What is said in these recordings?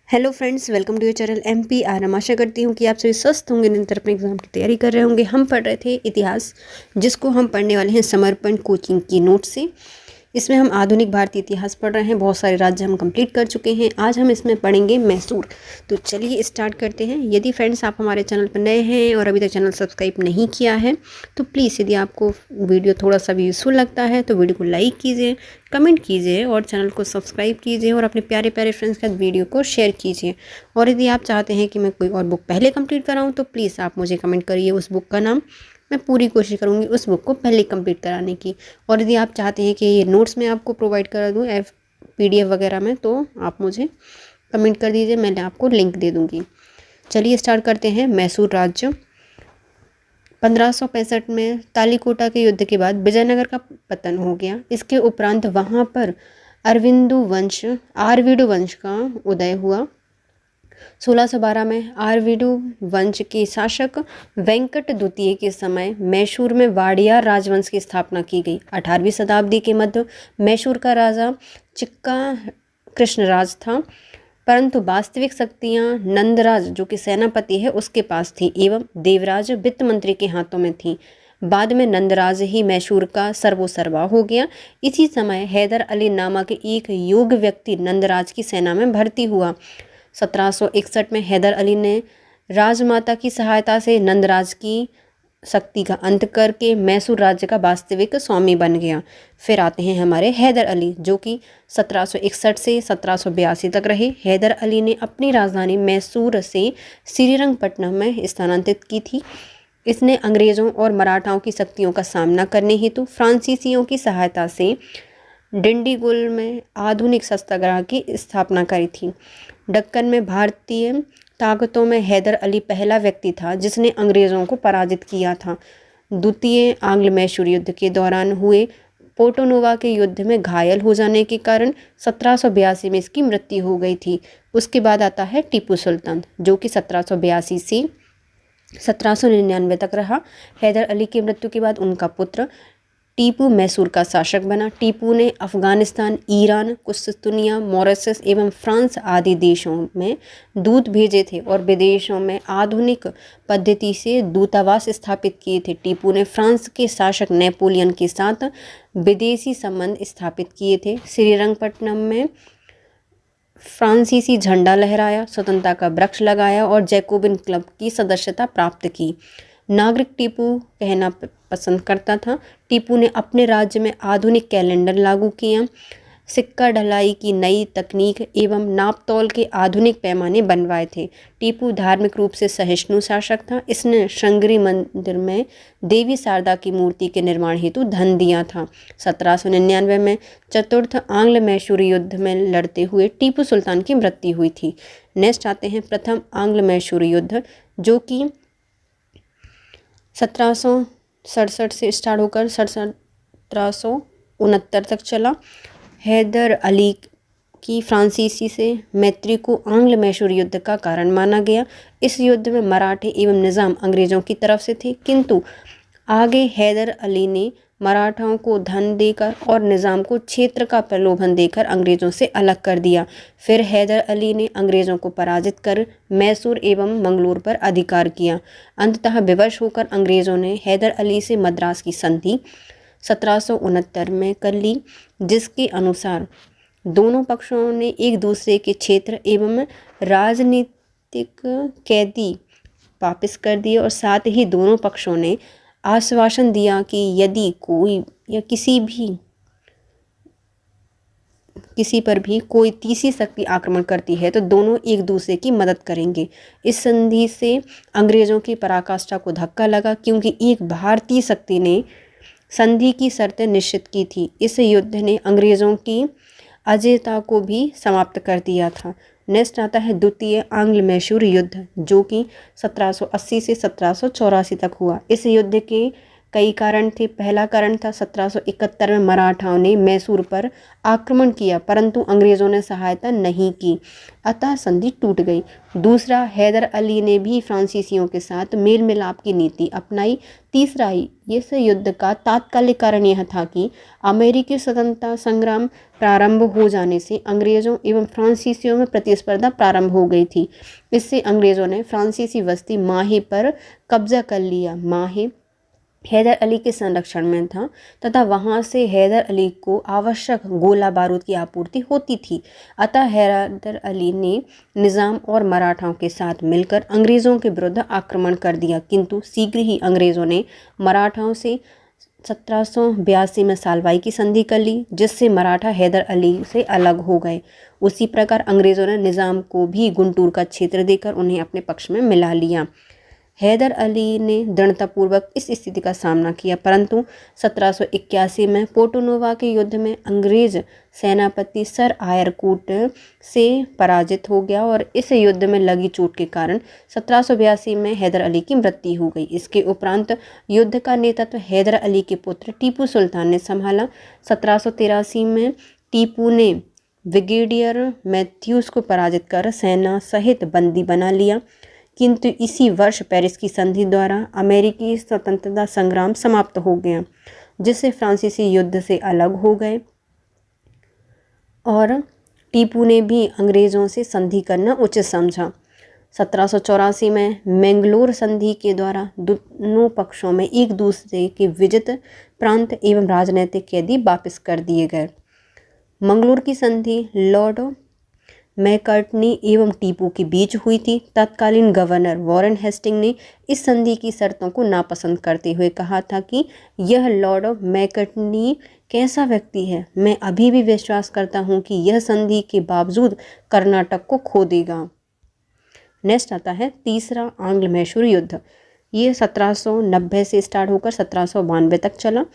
Hello friends, welcome to your channel MPR। हम आशा करती हूँ कि आप सभी स्वस्थ होंगे, निरंतर अपने एग्जाम की तैयारी कर रहे होंगे। हम पढ़ रहे थे इतिहास, जिसको हम पढ़ने वाले हैं समर्पण कोचिंग की नोट से। इसमें हम आधुनिक भारतीय इतिहास पढ़ रहे हैं। बहुत सारे राज्य हम कंप्लीट कर चुके हैं। आज हम इसमें पढ़ेंगे मैसूर। तो चलिए स्टार्ट करते हैं। यदि फ्रेंड्स आप हमारे चैनल पर नए हैं और अभी तक चैनल सब्सक्राइब नहीं किया है तो प्लीज़, यदि आपको वीडियो थोड़ा सा भी यूज़फुल लगता है तो वीडियो को लाइक कीजिए, कमेंट कीजिए और चैनल को सब्सक्राइब कीजिए और अपने प्यारे प्यारे फ्रेंड्स के साथ वीडियो को शेयर कीजिए। और यदि आप चाहते हैं कि मैं कोई और बुक पहले कंप्लीट कराऊँ तो प्लीज़ आप मुझे कमेंट करिए उस बुक का नाम। मैं पूरी कोशिश करूँगी उस बुक को पहले कंप्लीट कराने की। और यदि आप चाहते हैं कि ये नोट्स मैं आपको प्रोवाइड करा दूँ PDF वगैरह में, तो आप मुझे कमेंट कर दीजिए, मैं आपको लिंक दे दूँगी। चलिए स्टार्ट करते हैं। मैसूर राज्य 1565 में तालीकोटा के युद्ध के बाद विजयनगर का पतन हो गया। इसके उपरांत वहाँ पर आरवीडु वंश का उदय हुआ। 1612 में आरवीडु वंश के शासक वेंकट द्वितीय के समय मैसूर में वाडियार राजवंश की स्थापना की गई। 18वीं शताब्दी के मध्य मैसूर का राजा चिक्का कृष्णराज था, परंतु वास्तविक शक्तियां नंदराज, जो कि सेनापति है, उसके पास थी एवं देवराज वित्त मंत्री के हाथों में थी। बाद में नंदराज ही मैसूर का सर्वोसर्वा हो गया। इसी समय हैदर अली नामक एक योग्य व्यक्ति नंदराज की सेना में भर्ती हुआ। 1761 में हैदर अली ने राजमाता की सहायता से नंदराज की शक्ति का अंत करके मैसूर राज्य का वास्तविक स्वामी बन गया। फिर आते हैं हमारे हैदर अली, जो कि 1761 से 1782 तक रहे। हैदर अली ने अपनी राजधानी मैसूर से श्रीरंगपट्टनम में स्थानांतरित की थी। इसने अंग्रेज़ों और मराठाओं की शक्तियों का सामना करने हेतु फ्रांसीसियों की सहायता से डिंडीगुल में आधुनिक शस्त्रागार की स्थापना करी थी। दक्कन में भारतीय ताकतों में हैदर अली पहला व्यक्ति था जिसने अंग्रेज़ों को पराजित किया था। द्वितीय आंग्ल मैसूर युद्ध के दौरान हुए पोर्टोनोवा के युद्ध में घायल हो जाने के कारण 1782 में इसकी मृत्यु हो गई थी। उसके बाद आता है टीपू सुल्तान, जो कि 1782 से 1799 तक रहा। हैदर अली की मृत्यु के बाद उनका पुत्र टीपू मैसूर का शासक बना। टीपू ने अफगानिस्तान, ईरान, कुश्तुनिया, मॉरिशस एवं फ्रांस आदि देशों में दूत भेजे थे और विदेशों में आधुनिक पद्धति से दूतावास स्थापित किए थे। टीपू ने फ्रांस के शासक नेपोलियन के साथ विदेशी संबंध स्थापित किए थे। श्रीरंगपट्टनम में फ्रांसीसी झंडा लहराया, स्वतंत्रता का वृक्ष लगाया और जैकोबिन क्लब की सदस्यता प्राप्त की। नागरिक टीपू कहना पसंद करता था। टीपू ने अपने राज्य में आधुनिक कैलेंडर लागू किया, सिक्का ढलाई की नई तकनीक एवं नापतोल के आधुनिक पैमाने बनवाए थे। टीपू धार्मिक रूप से सहिष्णु शासक था। इसने श्रृंगेरी मंदिर में देवी शारदा की मूर्ति के निर्माण हेतु धन दिया था। 1799 में चतुर्थ आंग्ल मैसूर युद्ध में लड़ते हुए टीपू सुल्तान की मृत्यु हुई थी। नेक्स्ट आते हैं प्रथम आंग्ल मैसूर युद्ध, जो कि 1767 से स्टार्ट होकर 1769 तक चला। हैदर अली की फ्रांसीसी से मैत्री को आंग्ल मैसूर युद्ध का कारण माना गया। इस युद्ध में मराठे एवं निज़ाम अंग्रेज़ों की तरफ से थे, किंतु आगे हैदर अली ने मराठाओं को धन देकर और निज़ाम को क्षेत्र का प्रलोभन देकर अंग्रेज़ों से अलग कर दिया। फिर हैदर अली ने अंग्रेज़ों को पराजित कर मैसूर एवं मंगलोर पर अधिकार किया। अंततः विवश होकर अंग्रेज़ों ने हैदर अली से मद्रास की संधि 1769 में कर ली, जिसके अनुसार दोनों पक्षों ने एक दूसरे के क्षेत्र एवं राजनीतिक कैदी वापस कर दिए और साथ ही दोनों पक्षों ने आश्वासन दिया कि यदि कोई या किसी पर भी कोई तीसरी शक्ति आक्रमण करती है तो दोनों एक दूसरे की मदद करेंगे। इस संधि से अंग्रेज़ों की पराकाष्ठा को धक्का लगा, क्योंकि एक भारतीय शक्ति ने संधि की शर्तें निश्चित की थी। इस युद्ध ने अंग्रेज़ों की अजेयता को भी समाप्त कर दिया था। नेक्स्ट आता है द्वितीय आंग्ल मैसूर युद्ध, जो कि 1780 से 1784 तक हुआ। इस युद्ध के कई कारण थे। पहला कारण था 1771 में मराठाओं ने मैसूर पर आक्रमण किया, परंतु अंग्रेज़ों ने सहायता नहीं की, अतः संधि टूट गई। दूसरा, हैदर अली ने भी फ्रांसीसियों के साथ मेल मिलाप की नीति अपनाई। तीसरा, इस युद्ध का तात्कालिक कारण यह था कि अमेरिकी स्वतंत्रता संग्राम प्रारंभ हो जाने से अंग्रेज़ों एवं फ्रांसीसियों में प्रतिस्पर्धा प्रारंभ हो गई थी। इससे अंग्रेज़ों ने फ्रांसीसी बस्ती माहे पर कब्जा कर लिया। माहे हैदर अली के संरक्षण में था तथा वहां से हैदर अली को आवश्यक गोला बारूद की आपूर्ति होती थी। अतः हैदर अली ने निज़ाम और मराठाओं के साथ मिलकर अंग्रेज़ों के विरुद्ध आक्रमण कर दिया, किंतु शीघ्र ही अंग्रेज़ों ने मराठाओं से 1782 में सालवाई की संधि कर ली, जिससे मराठा हैदर अली से अलग हो गए। उसी प्रकार अंग्रेज़ों ने निज़ाम को भी गुंटूर का क्षेत्र देकर उन्हें अपने पक्ष में मिला लिया। हैदर अली ने दृढ़तापूर्वक इस स्थिति का सामना किया, परंतु 1781 में पोर्टोनोवा के युद्ध में अंग्रेज सेनापति सर आयरकूट से पराजित हो गया और इस युद्ध में लगी चोट के कारण 1782 में हैदर अली की मृत्यु हो गई। इसके उपरांत युद्ध का नेतृत्व हैदर अली के पुत्र टीपू सुल्तान ने संभाला। 1783 में टीपू ने ब्रिगेडियर मैथ्यूज को पराजित कर सेना सहित बंदी बना लिया, किंतु इसी वर्ष पेरिस की संधि द्वारा अमेरिकी स्वतंत्रता संग्राम समाप्त हो गया, जिससे फ्रांसीसी युद्ध से अलग हो गए और टीपू ने भी अंग्रेज़ों से संधि करना उचित समझा। 1784 में मैंगलोर संधि के द्वारा दोनों पक्षों में एक दूसरे के विजित प्रांत एवं राजनीतिक कैदी वापस कर दिए गए। मंगलोर की संधि लॉर्ड मैकर्टनी एवं टीपू के बीच हुई थी। तत्कालीन गवर्नर वॉरेन हेस्टिंग ने इस संधि की शर्तों को नापसंद करते हुए कहा था कि यह लॉर्ड मैकर्टनी कैसा व्यक्ति है, मैं अभी भी विश्वास करता हूं कि यह संधि के बावजूद कर्नाटक को खो देगा। नेक्स्ट आता है तीसरा आंग्ल मैसूर युद्ध। ये 1790 से स्टार्ट होकर 1792 तक चला।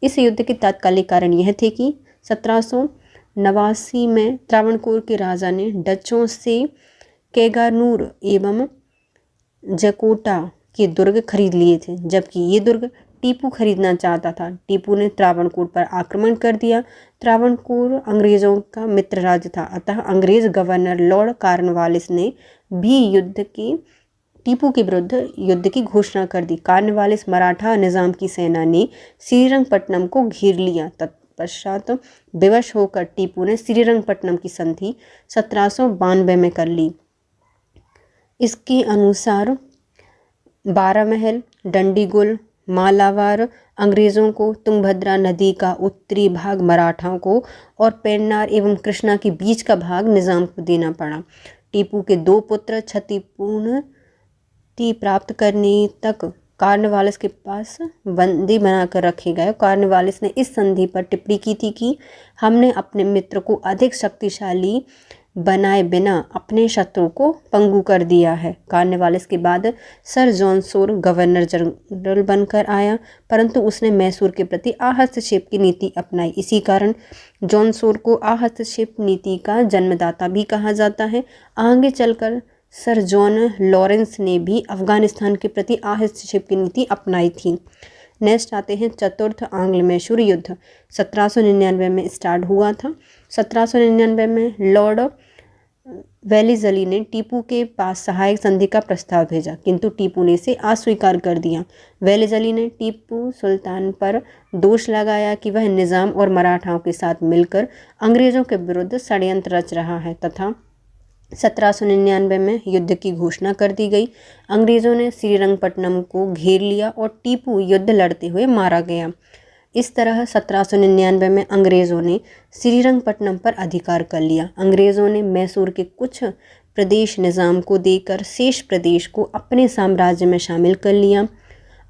इस युद्ध के तात्कालिक कारण यह थे कि 1789 में त्रावणकोर के राजा ने डचों से कैगानूर एवं जकोटा के दुर्ग खरीद लिए थे, जबकि ये दुर्ग टीपू खरीदना चाहता था। टीपू ने त्रावणकोर पर आक्रमण कर दिया। त्रावणकोर अंग्रेज़ों का मित्र राज्य था, अतः अंग्रेज गवर्नर लॉर्ड कॉर्नवालिस ने भी टीपू के विरुद्ध युद्ध की घोषणा कर दी। कॉर्नवालिस मराठा निज़ाम की सेना ने श्रीरंगपट्टनम को घेर लिया। तत्पश्चात विवश होकर टीपू ने श्रीरंगपट्टनम की संधि 1792 में कर ली। इसके अनुसार बारामहल, डंडीगुल, मालावार अंग्रेज़ों को, तुंगभद्रा नदी का उत्तरी भाग मराठाओं को और पेन्नार एवं कृष्णा के बीच का भाग निज़ाम को देना पड़ा। टीपू के दो पुत्र क्षतिपूर्ति प्राप्त करने तक कॉर्नवालिस के पास बंदी बनाकर रखे गए। कॉर्नवालिस ने इस संधि पर टिप्पणी की थी कि हमने अपने मित्र को अधिक शक्तिशाली बनाए बिना अपने शत्रु को पंगु कर दिया है। कॉर्नवालिस के बाद सर जॉन सोर गवर्नर जनरल बनकर आया, परंतु उसने मैसूर के प्रति आहस्तक्षेप की नीति अपनाई। इसी कारण जॉन सोर को आहस्तक्षेप नीति का जन्मदाता भी कहा जाता है। आगे चलकर सर जॉन लॉरेंस ने भी अफगानिस्तान के प्रति आहस्तक्षेप की नीति अपनाई थी। नेक्स्ट आते हैं चतुर्थ आंग्ल मैसूर युद्ध। 1799 में स्टार्ट हुआ था। 1799 में लॉर्ड वेलिज़ली ने टीपू के पास सहायक संधि का प्रस्ताव भेजा, किंतु टीपू ने इसे अस्वीकार कर दिया। वेलिज़ली ने टीपू सुल्तान पर दोष लगाया कि वह निज़ाम और मराठाओं के साथ मिलकर अंग्रेज़ों के विरुद्ध षड्यंत्र रच रहा है तथा 1799 में युद्ध की घोषणा कर दी गई। अंग्रेज़ों ने श्रीरंगपट्टनम को घेर लिया और टीपू युद्ध लड़ते हुए मारा गया। इस तरह 1799 में अंग्रेज़ों ने श्रीरंगपट्टनम पर अधिकार कर लिया। अंग्रेज़ों ने मैसूर के कुछ प्रदेश निज़ाम को देकर शेष प्रदेश को अपने साम्राज्य में शामिल कर लिया।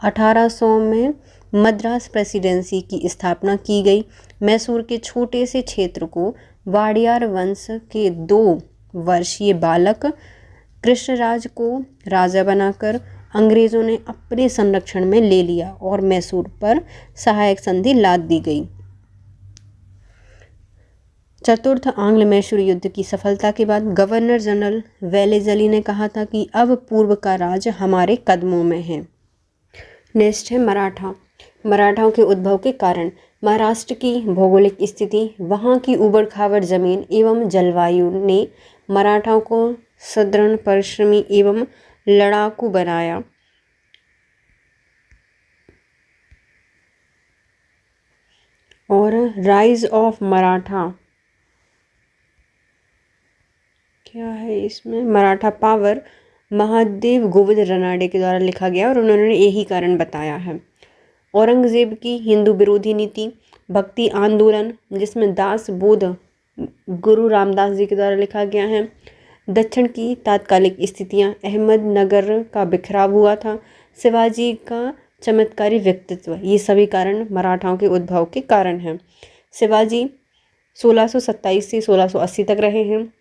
1800 में मद्रास प्रेसिडेंसी की स्थापना की गई। मैसूर के छोटे से क्षेत्र को वाडियार वंश के 2 वर्षीय बालक कृष्णराज को राजा बनाकर अंग्रेज़ों ने अपने संरक्षण में ले लिया और मैसूर पर सहायक संधि लाद दी गई। चतुर्थ आंग्ल मैसूर युद्ध की सफलता के बाद गवर्नर जनरल वेलिज़ली ने कहा था कि अब पूर्व का राज हमारे कदमों में है। नेक्स्ट है मराठा। मराठाओं के उद्भव के कारण। महाराष्ट्र की भौगोलिक स्थिति, वहाँ की ऊबड़-खाबड़ जमीन एवं जलवायु ने मराठाओं को सुदृढ़, परिश्रमी एवं लड़ाकू बनाया। और राइज ऑफ मराठा, क्या है इसमें, मराठा पावर, महादेव गोविंद रनाडे के द्वारा लिखा गया और उन्होंने यही कारण बताया है। औरंगजेब की हिंदू विरोधी नीति, भक्ति आंदोलन जिसमें दास बोध गुरु रामदास जी के द्वारा लिखा गया है। दक्षिण की तात्कालिक स्थितियां, अहमदनगर का बिखराव हुआ था, शिवाजी का चमत्कारी व्यक्तित्व, ये सभी कारण मराठाओं के उद्भव के कारण हैं। शिवाजी 1627 से 1680 तक रहे हैं।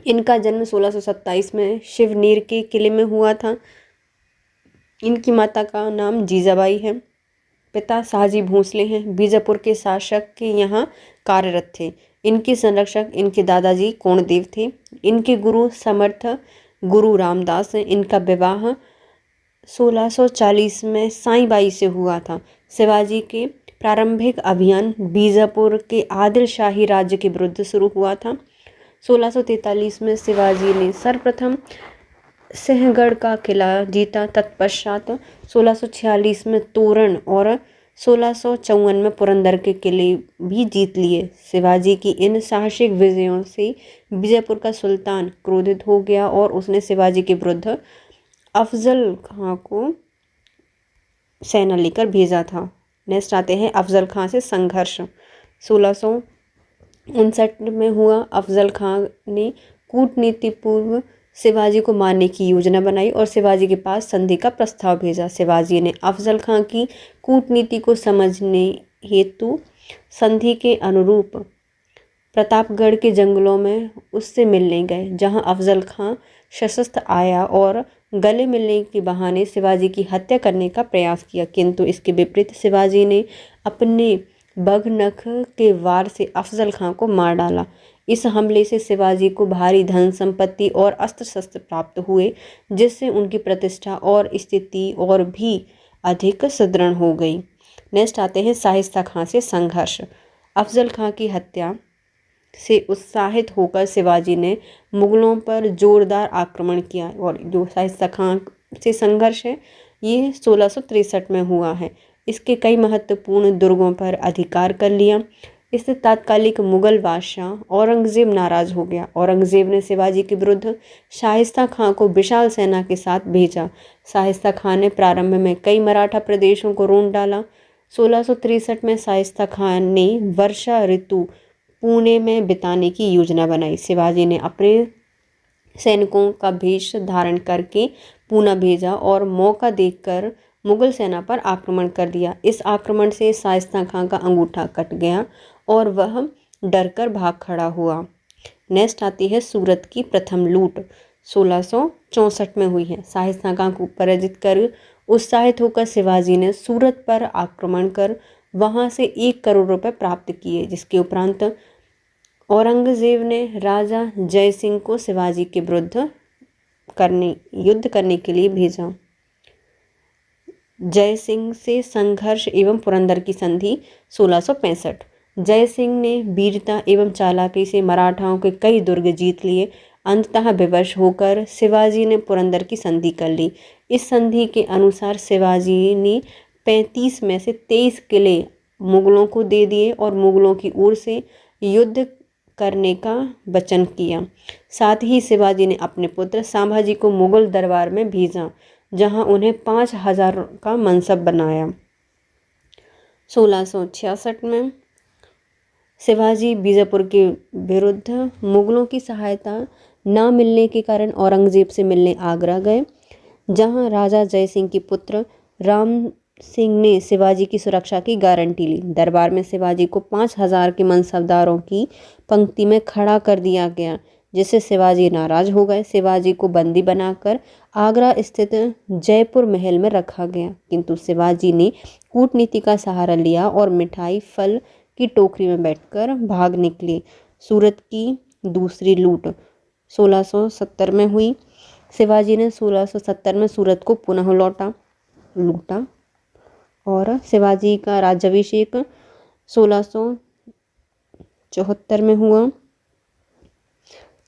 इनका जन्म 1627 में शिवनेर के किले में हुआ था। इनकी माता का नाम जीजाबाई है। पिता शाहजी भोसले हैं, बीजापुर के शासक के यहाँ कार्यरत थे। इनके संरक्षक इनके दादाजी कोणदेव थे। इनके गुरु समर्थ गुरु रामदास हैं। इनका विवाह 1640 में साईबाई से हुआ था। शिवाजी के प्रारंभिक अभियान बीजापुर के आदिल शाही राज्य के विरुद्ध शुरू हुआ था। 1643 में शिवाजी ने सर्वप्रथम सिंहगढ़ का किला जीता। तत्पश्चात 1646 में तोरण और 1654 में पुरंदर के किले भी जीत लिए। शिवाजी की इन साहसिक विजयों से बीजापुर का सुल्तान क्रोधित हो गया और उसने शिवाजी के विरुद्ध अफजल खां को सेना लेकर भेजा था। नेक्स्ट आते हैं अफजल खां से संघर्ष। 1659 में हुआ। अफजल खां ने कूटनीति पूर्व शिवाजी को मारने की योजना बनाई और शिवाजी के पास संधि का प्रस्ताव भेजा। शिवाजी ने अफजल खां की कूटनीति को समझने हेतु संधि के अनुरूप प्रतापगढ़ के जंगलों में उससे मिलने गए, जहां अफजल खां सशस्त्र आया और गले मिलने के बहाने शिवाजी की हत्या करने का प्रयास किया, किंतु इसके विपरीत शिवाजी ने अपने बघनख के वार से अफजल खां को मार डाला। इस हमले से शिवाजी को भारी धन संपत्ति और अस्त्र शस्त्र प्राप्त हुए, जिससे उनकी प्रतिष्ठा और स्थिति और भी अधिक सुदृढ़ हो गई। नेक्स्ट आते हैं शाइस्ता खां से संघर्ष। अफजल खां की हत्या से उत्साहित होकर शिवाजी ने मुगलों पर जोरदार आक्रमण किया और जो शाइस्ता खां से संघर्ष है ये 1663 में हुआ है। इसके कई महत्वपूर्ण दुर्गों पर अधिकार कर लिया। इससे तात्कालिक मुगल बादशाह औरंगजेब नाराज हो गया। औरंगजेब ने शिवाजी के विरुद्ध शाइस्ता खां को विशाल सेना के साथ भेजा। शाइस्ता खां ने प्रारंभ में कई मराठा प्रदेशों को रोन डाला। 1663 में शाइस्ता खां ने वर्षा ऋतु पुणे में बिताने की योजना बनाई। शिवाजी ने अपने सैनिकों का वेश धारण करके पूना भेजा और मौका देखकर मुगल सेना पर आक्रमण कर दिया। इस आक्रमण से शाइस्ता खां का अंगूठा कट गया और वह डरकर भाग खड़ा हुआ। नेक्स्ट आती है सूरत की प्रथम लूट, 1664 में हुई है। शाइस्ता खां को पराजित कर उत्साहित होकर शिवाजी ने सूरत पर आक्रमण कर वहां से 1 करोड़ रुपए प्राप्त किए, जिसके उपरांत औरंगजेब ने राजा जय सिंह को शिवाजी के विरुद्ध युद्ध करने के लिए भेजा। जय सिंह से संघर्ष एवं पुरंदर की संधि 1665। जय सिंह ने वीरता एवं चालाकी से मराठाओं के कई दुर्ग जीत लिए। अंततः विवश होकर शिवाजी ने पुरंदर की संधि कर ली। इस संधि के अनुसार शिवाजी ने 35 में से 23 किले मुगलों को दे दिए और मुगलों की ओर से युद्ध करने का वचन किया। साथ ही शिवाजी ने अपने पुत्र संभाजी को मुगल दरबार में भेजा, जहां उन्हें 5000 का मनसब बनाया। 1666 में शिवाजी बीजापुर के विरुद्ध मुगलों की सहायता न मिलने के कारण औरंगजेब से मिलने आगरा गए, जहां राजा जय सिंह के पुत्र राम सिंह ने शिवाजी की सुरक्षा की गारंटी ली। दरबार में शिवाजी को 5000 के मनसबदारों की पंक्ति में खड़ा कर दिया गया, जिससे शिवाजी नाराज हो गए। शिवाजी को बंदी बनाकर आगरा स्थित जयपुर महल में रखा गया, किंतु शिवाजी ने कूटनीति का सहारा लिया और मिठाई फल की टोकरी में बैठकर भाग निकले। सूरत की दूसरी लूट 1670 में हुई। शिवाजी ने 1670 में सूरत को पुनः लूटा और शिवाजी का राज्याभिषेक 1674 में हुआ,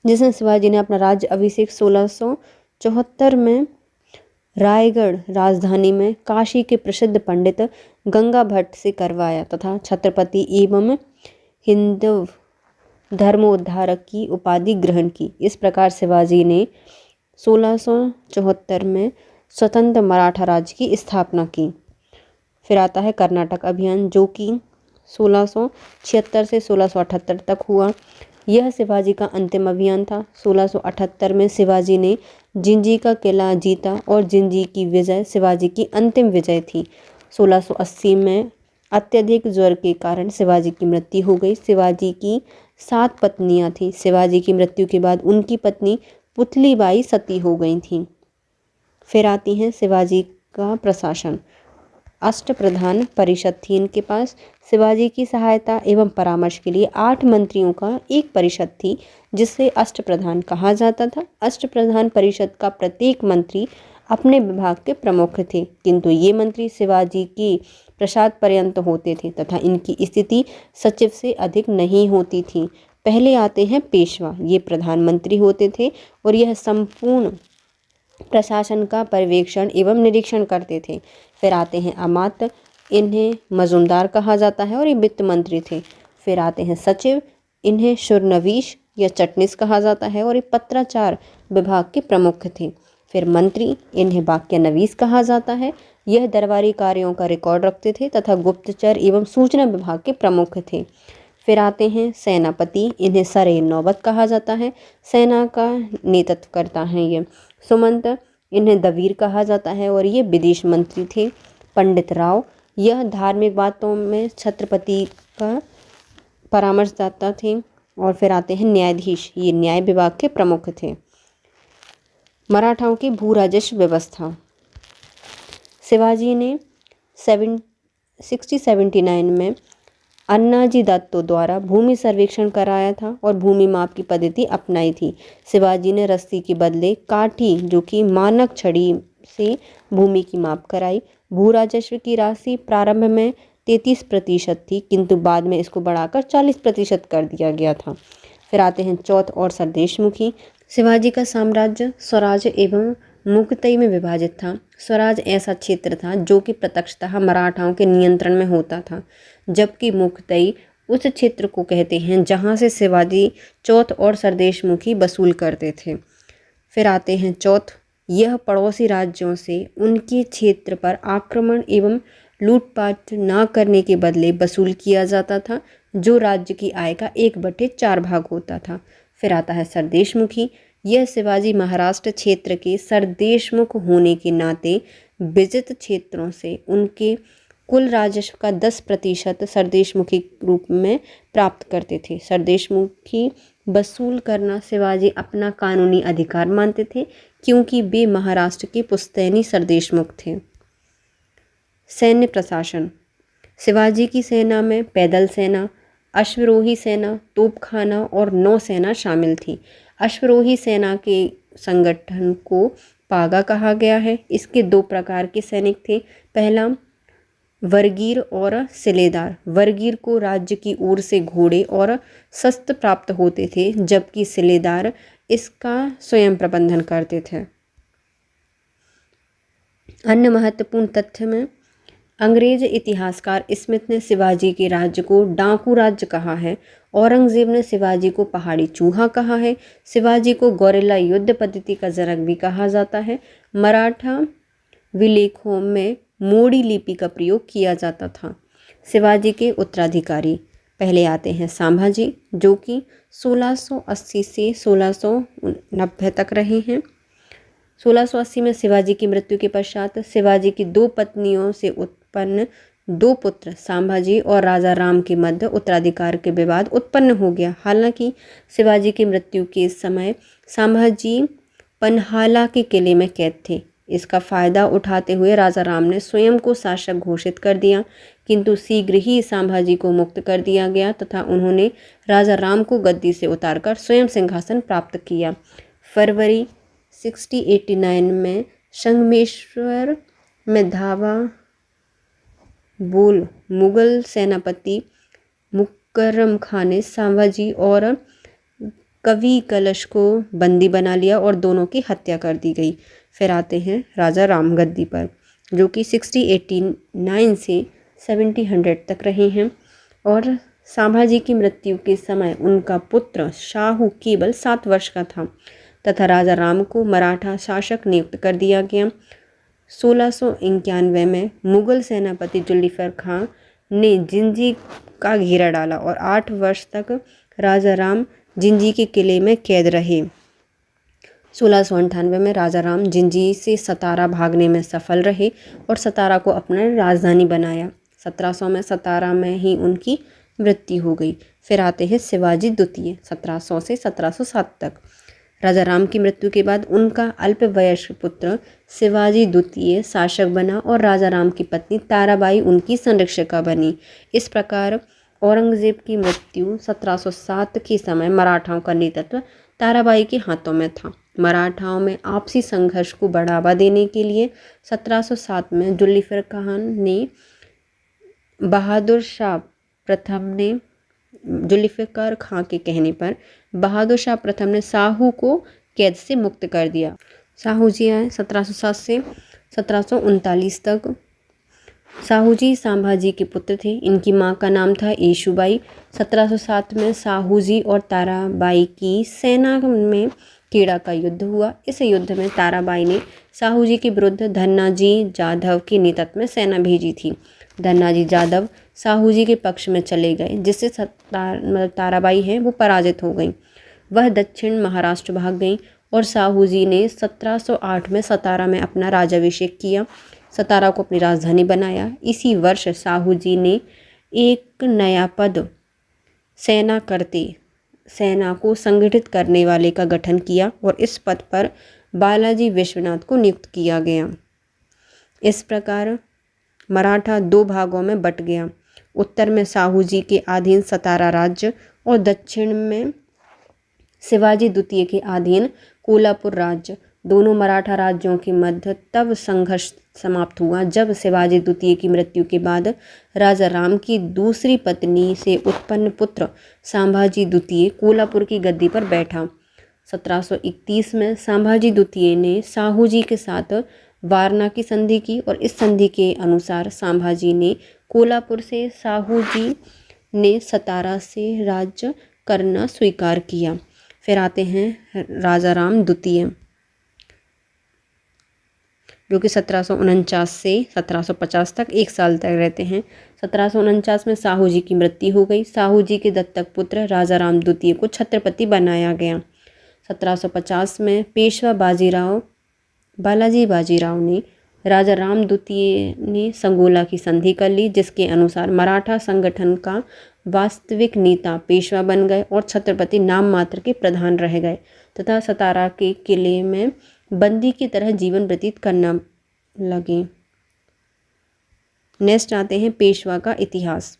जिसमें शिवाजी ने अपना राज्य अभिषेक 1674 में रायगढ़ राजधानी में काशी के प्रसिद्ध पंडित गंगा भट्ट से करवाया तथा छत्रपति एवं हिंदू धर्मोद्धारक की उपाधि ग्रहण की। इस प्रकार शिवाजी ने 1674 में स्वतंत्र मराठा राज्य की स्थापना की। फिर आता है कर्नाटक अभियान, जो कि 1676 से 1678 तक हुआ। यह शिवाजी का अंतिम अभियान था। 1678 में शिवाजी ने जिंजी का किला जीता और जिंजी की विजय शिवाजी की अंतिम विजय थी। 1680 में अत्यधिक ज्वर के कारण शिवाजी की मृत्यु हो गई। शिवाजी की 7 पत्नियां थीं। शिवाजी की मृत्यु के बाद उनकी पत्नी पुतलीबाई सती हो गई थीं। फिर आती हैं शिवाजी का प्रशासन। अष्टप्रधान परिषद थी इनके पास। शिवाजी की सहायता एवं परामर्श के लिए 8 मंत्रियों का एक परिषद थी, जिसे अष्टप्रधान कहा जाता था। अष्टप्रधान परिषद का प्रत्येक मंत्री अपने विभाग के प्रमुख थे, किंतु ये मंत्री शिवाजी की प्रसाद पर्यंत होते थे तथा इनकी स्थिति सचिव से अधिक नहीं होती थी। पहले आते हैं पेशवा। ये प्रधानमंत्री होते थे और यह संपूर्ण प्रशासन का पर्यवेक्षण एवं निरीक्षण करते थे। फिर आते हैं अमात्य, इन्हें मजूमदार कहा जाता है और ये वित्त मंत्री थे। फिर आते हैं सचिव, इन्हें शुरनवीश या चटनिस कहा जाता है और ये पत्राचार विभाग के प्रमुख थे। फिर मंत्री, इन्हें वाक्यनवीस कहा जाता है। यह दरबारी कार्यों का रिकॉर्ड रखते थे तथा गुप्तचर एवं सूचना विभाग के प्रमुख थे। फिर आते हैं सेनापति, इन्हें सरे नौबत कहा जाता है। सेना का नेतृत्व करता है ये। सुमंत, इन्हें दवीर कहा जाता है और ये विदेश मंत्री थे। पंडित राव, यह धार्मिक बातों में छत्रपति का परामर्शदाता थे। और फिर आते हैं न्यायाधीश, ये न्याय विभाग के प्रमुख थे। मराठाओं की भू राजस्व व्यवस्था। शिवाजी ने 1679 में अन्नाजी दत्तो द्वारा भूमि सर्वेक्षण कराया था और भूमि माप की पद्धति अपनाई थी। शिवाजी ने रस्सी के बदले काठी, जो कि मानक छड़ी से भूमि की माप कराई। भू राजस्व की राशि प्रारंभ में 33% थी, किंतु बाद में इसको बढ़ाकर 40% कर दिया गया था। फिर आते हैं चौथ और सरदेशमुखी। शिवाजी का साम्राज्य स्वराज एवं मुक्तई में विभाजित था। स्वराज ऐसा क्षेत्र था जो कि प्रत्यक्षतः मराठाओं के नियंत्रण में होता था, जबकि मुक्तई उस क्षेत्र को कहते हैं जहां से शिवाजी चौथ और सरदेशमुखी वसूल करते थे। फिर आते हैं चौथ, यह पड़ोसी राज्यों से उनके क्षेत्र पर आक्रमण एवं लूटपाट न करने के बदले वसूल किया जाता था, जो राज्य की आय का 1/4 भाग होता था। फिर आता है सरदेशमुखी, यह शिवाजी महाराष्ट्र क्षेत्र के सरदेशमुख होने के नाते विजित क्षेत्रों से उनके कुल राजस्व का 10% सरदेशमुखी रूप में प्राप्त करते थे। सरदेशमुखी वसूल करना शिवाजी अपना कानूनी अधिकार मानते थे, क्योंकि वे महाराष्ट्र के पुश्तैनी सरदेशमुख थे। सैन्य प्रशासन। शिवाजी की सेना में पैदल सेना, अश्वरोही सेना, तोपखाना और नौसेना शामिल थी। अश्वरोही सेना के संगठन को पागा कहा गया है। इसके 2 प्रकार के सैनिक थे। पहला वर्गीर और सिलेदार। वर्गीर को राज्य की ओर से घोड़े और शस्त्र प्राप्त होते थे, जबकि सिलेदार इसका स्वयं प्रबंधन करते थे। अन्य महत्वपूर्ण तथ्य में अंग्रेज इतिहासकार स्मिथ ने शिवाजी के राज्य को डाकू राज्य कहा है। औरंगजेब ने शिवाजी को पहाड़ी चूहा कहा है। शिवाजी को गौरिल्ला युद्ध पद्धति का जनक भी कहा जाता है। मराठा विलेखों में मोड़ी लिपि का प्रयोग किया जाता था। शिवाजी के उत्तराधिकारी पहले आते हैं संभाजी, जो कि 1680 से 1690 तक रहे हैं। 1680 में शिवाजी की मृत्यु के पश्चात शिवाजी की 2 पत्नियों से उत्पन्न 2 पुत्र संभाजी और राजा राम के मध्य उत्तराधिकार के विवाद उत्पन्न हो गया। हालांकि शिवाजी की मृत्यु के समय संभाजी पन्हाला के किले में कैद थे। इसका फायदा उठाते हुए राजा राम ने स्वयं को शासक घोषित कर दिया, किंतु शीघ्र ही संभाजी को मुक्त कर दिया गया तथा उन्होंने राजा राम को गद्दी से उतारकर स्वयं सिंहासन प्राप्त किया। फरवरी 1689 में संगमेश्वर में धावा बोल मुगल सेनापति मुकर्रम खान ने संभाजी और कवि कलश को बंदी बना लिया और दोनों की हत्या कर दी गई। फिर आते हैं राजा राम गद्दी पर, जो कि 1689 से 1700 तक रहे हैं और संभाजी की मृत्यु के समय उनका पुत्र शाहू केवल 7 वर्ष का था तथा राजा राम को मराठा शासक नियुक्त कर दिया गया। 1691 में मुगल सेनापति जुल्फिकार खान ने जिंजी का घेरा डाला और 8 वर्ष तक राजा राम जिंजी के किले में कैद रहे। 1698 में राजा राम जिंजी से सतारा भागने में सफल रहे और सतारा को अपना राजधानी बनाया। 1700 में सतारा में ही उनकी मृत्यु हो गई। फिर आते हैं शिवाजी द्वितीय 1700 से 1707 तक। राजा राम की मृत्यु के बाद उनका अल्पवयस्क पुत्र शिवाजी द्वितीय शासक बना और राजा राम की पत्नी ताराबाई उनकी संरक्षिका बनी। इस प्रकार औरंगजेब की मृत्यु 1707 के समय मराठाओं का नेतृत्व ताराबाई के हाथों में था। मराठाओं में आपसी संघर्ष को बढ़ावा देने के लिए 1707 में जुल्फिकार खान ने बहादुर शाह के कहने पर बहादुर शाह प्रथम ने साहू को कैद से मुक्त कर दिया। साहू जी आए 1707 से 1739 तक। साहू जी संभाजी के पुत्र थे। इनकी मां का नाम था येशुबाई। 1707 में साहू जी और ताराबाई की सेना में केड़ा का युद्ध हुआ। इस युद्ध में ताराबाई ने साहू जी के विरुद्ध धन्नाजी जाधव के नेतृत्व में सेना भेजी थी। धन्नाजी जाधव साहू जी के पक्ष में चले गए, जिससे ताराबाई हैं वो पराजित हो गई। वह दक्षिण महाराष्ट्र भाग गई और साहू जी ने 1708 में सतारा में अपना राजाभिषेक किया। सतारा को अपनी राजधानी बनाया। इसी वर्ष साहू जी ने एक नया पद सेना को संगठित करने वाले का गठन किया और इस पद पर बालाजी विश्वनाथ को नियुक्त किया गया। इस प्रकार मराठा 2 भागों में बट गया। उत्तर में साहू जी के अधीन सतारा राज्य और दक्षिण में शिवाजी द्वितीय के अधीन कोल्हापुर राज्य। दोनों मराठा राज्यों के मध्य तब संघर्ष समाप्त हुआ जब शिवाजी द्वितीय की मृत्यु के बाद राजा राम की दूसरी पत्नी से उत्पन्न पुत्र संभाजी द्वितीय कोल्हापुर की गद्दी पर बैठा। 1731 में संभाजी द्वितीय ने साहू जी के साथ वारणा की संधि की और इस संधि के अनुसार संभाजी ने कोल्हापुर से, साहू जी ने सतारा से राज्य करना स्वीकार किया। फिर आते हैं राजा राम द्वितीय, जो कि 1749 से 1750 तक 1 साल तक रहते हैं। 1749 में साहू जी की मृत्यु हो गई। साहू जी के दत्तक पुत्र राजा राम द्वितीय को छत्रपति बनाया गया। 1750 में पेशवा बालाजी बाजीराव ने राजा राम द्वितीय ने संगोला की संधि कर ली, जिसके अनुसार मराठा संगठन का वास्तविक नेता पेशवा बन गए और छत्रपति नाम मात्र के प्रधान रह गए तथा सतारा के किले में बंदी की तरह जीवन व्यतीत करना लगे। नेक्स्ट आते हैं पेशवा का इतिहास।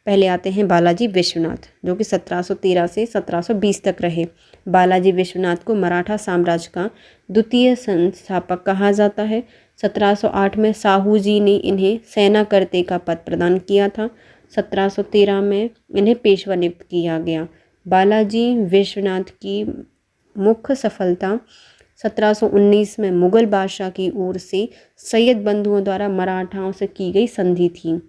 पहले आते हैं बालाजी विश्वनाथ, जो कि 1713 से 1720 तक रहे। बालाजी विश्वनाथ को मराठा साम्राज्य का द्वितीय संस्थापक कहा जाता है। 1708 में साहू जी ने इन्हें सेनाकर्ते का पद प्रदान किया था। 1713 में इन्हें पेशवा नियुक्त किया गया। बालाजी विश्वनाथ की मुख्य सफलता 1719 में मुगल बादशाह की ओर से सैयद बंधुओं द्वारा मराठाओं से की गई संधि थी।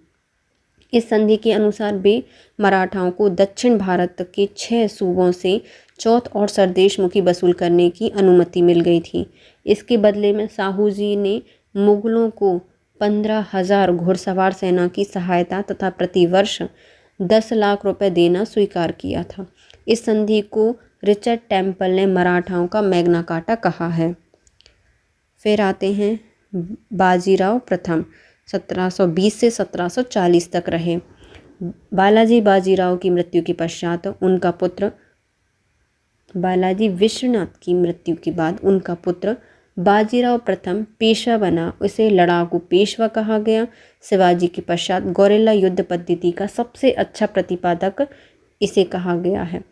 इस संधि के अनुसार वे मराठाओं को दक्षिण भारत के 6 सूबों से चौथ और सरदेशमुखी वसूल करने की अनुमति मिल गई थी। इसके बदले में साहू जी ने मुगलों को 15,000 घुड़सवार सेना की सहायता तथा प्रतिवर्ष 10 लाख रुपए देना स्वीकार किया था। इस संधि को रिचर्ड टेम्पल ने मराठाओं का मैग्ना कार्टा कहा है। फिर आते हैं बाजीराव प्रथम, 1720 से 1740 तक रहे। बालाजी बाजीराव की मृत्यु के पश्चात उनका पुत्र बालाजी विश्वनाथ की मृत्यु के बाद उनका पुत्र बाजीराव प्रथम पेशवा बना। उसे लड़ाकू पेशवा कहा गया। शिवाजी के पश्चात गोरिल्ला युद्ध पद्धति का सबसे अच्छा प्रतिपादक इसे कहा गया है।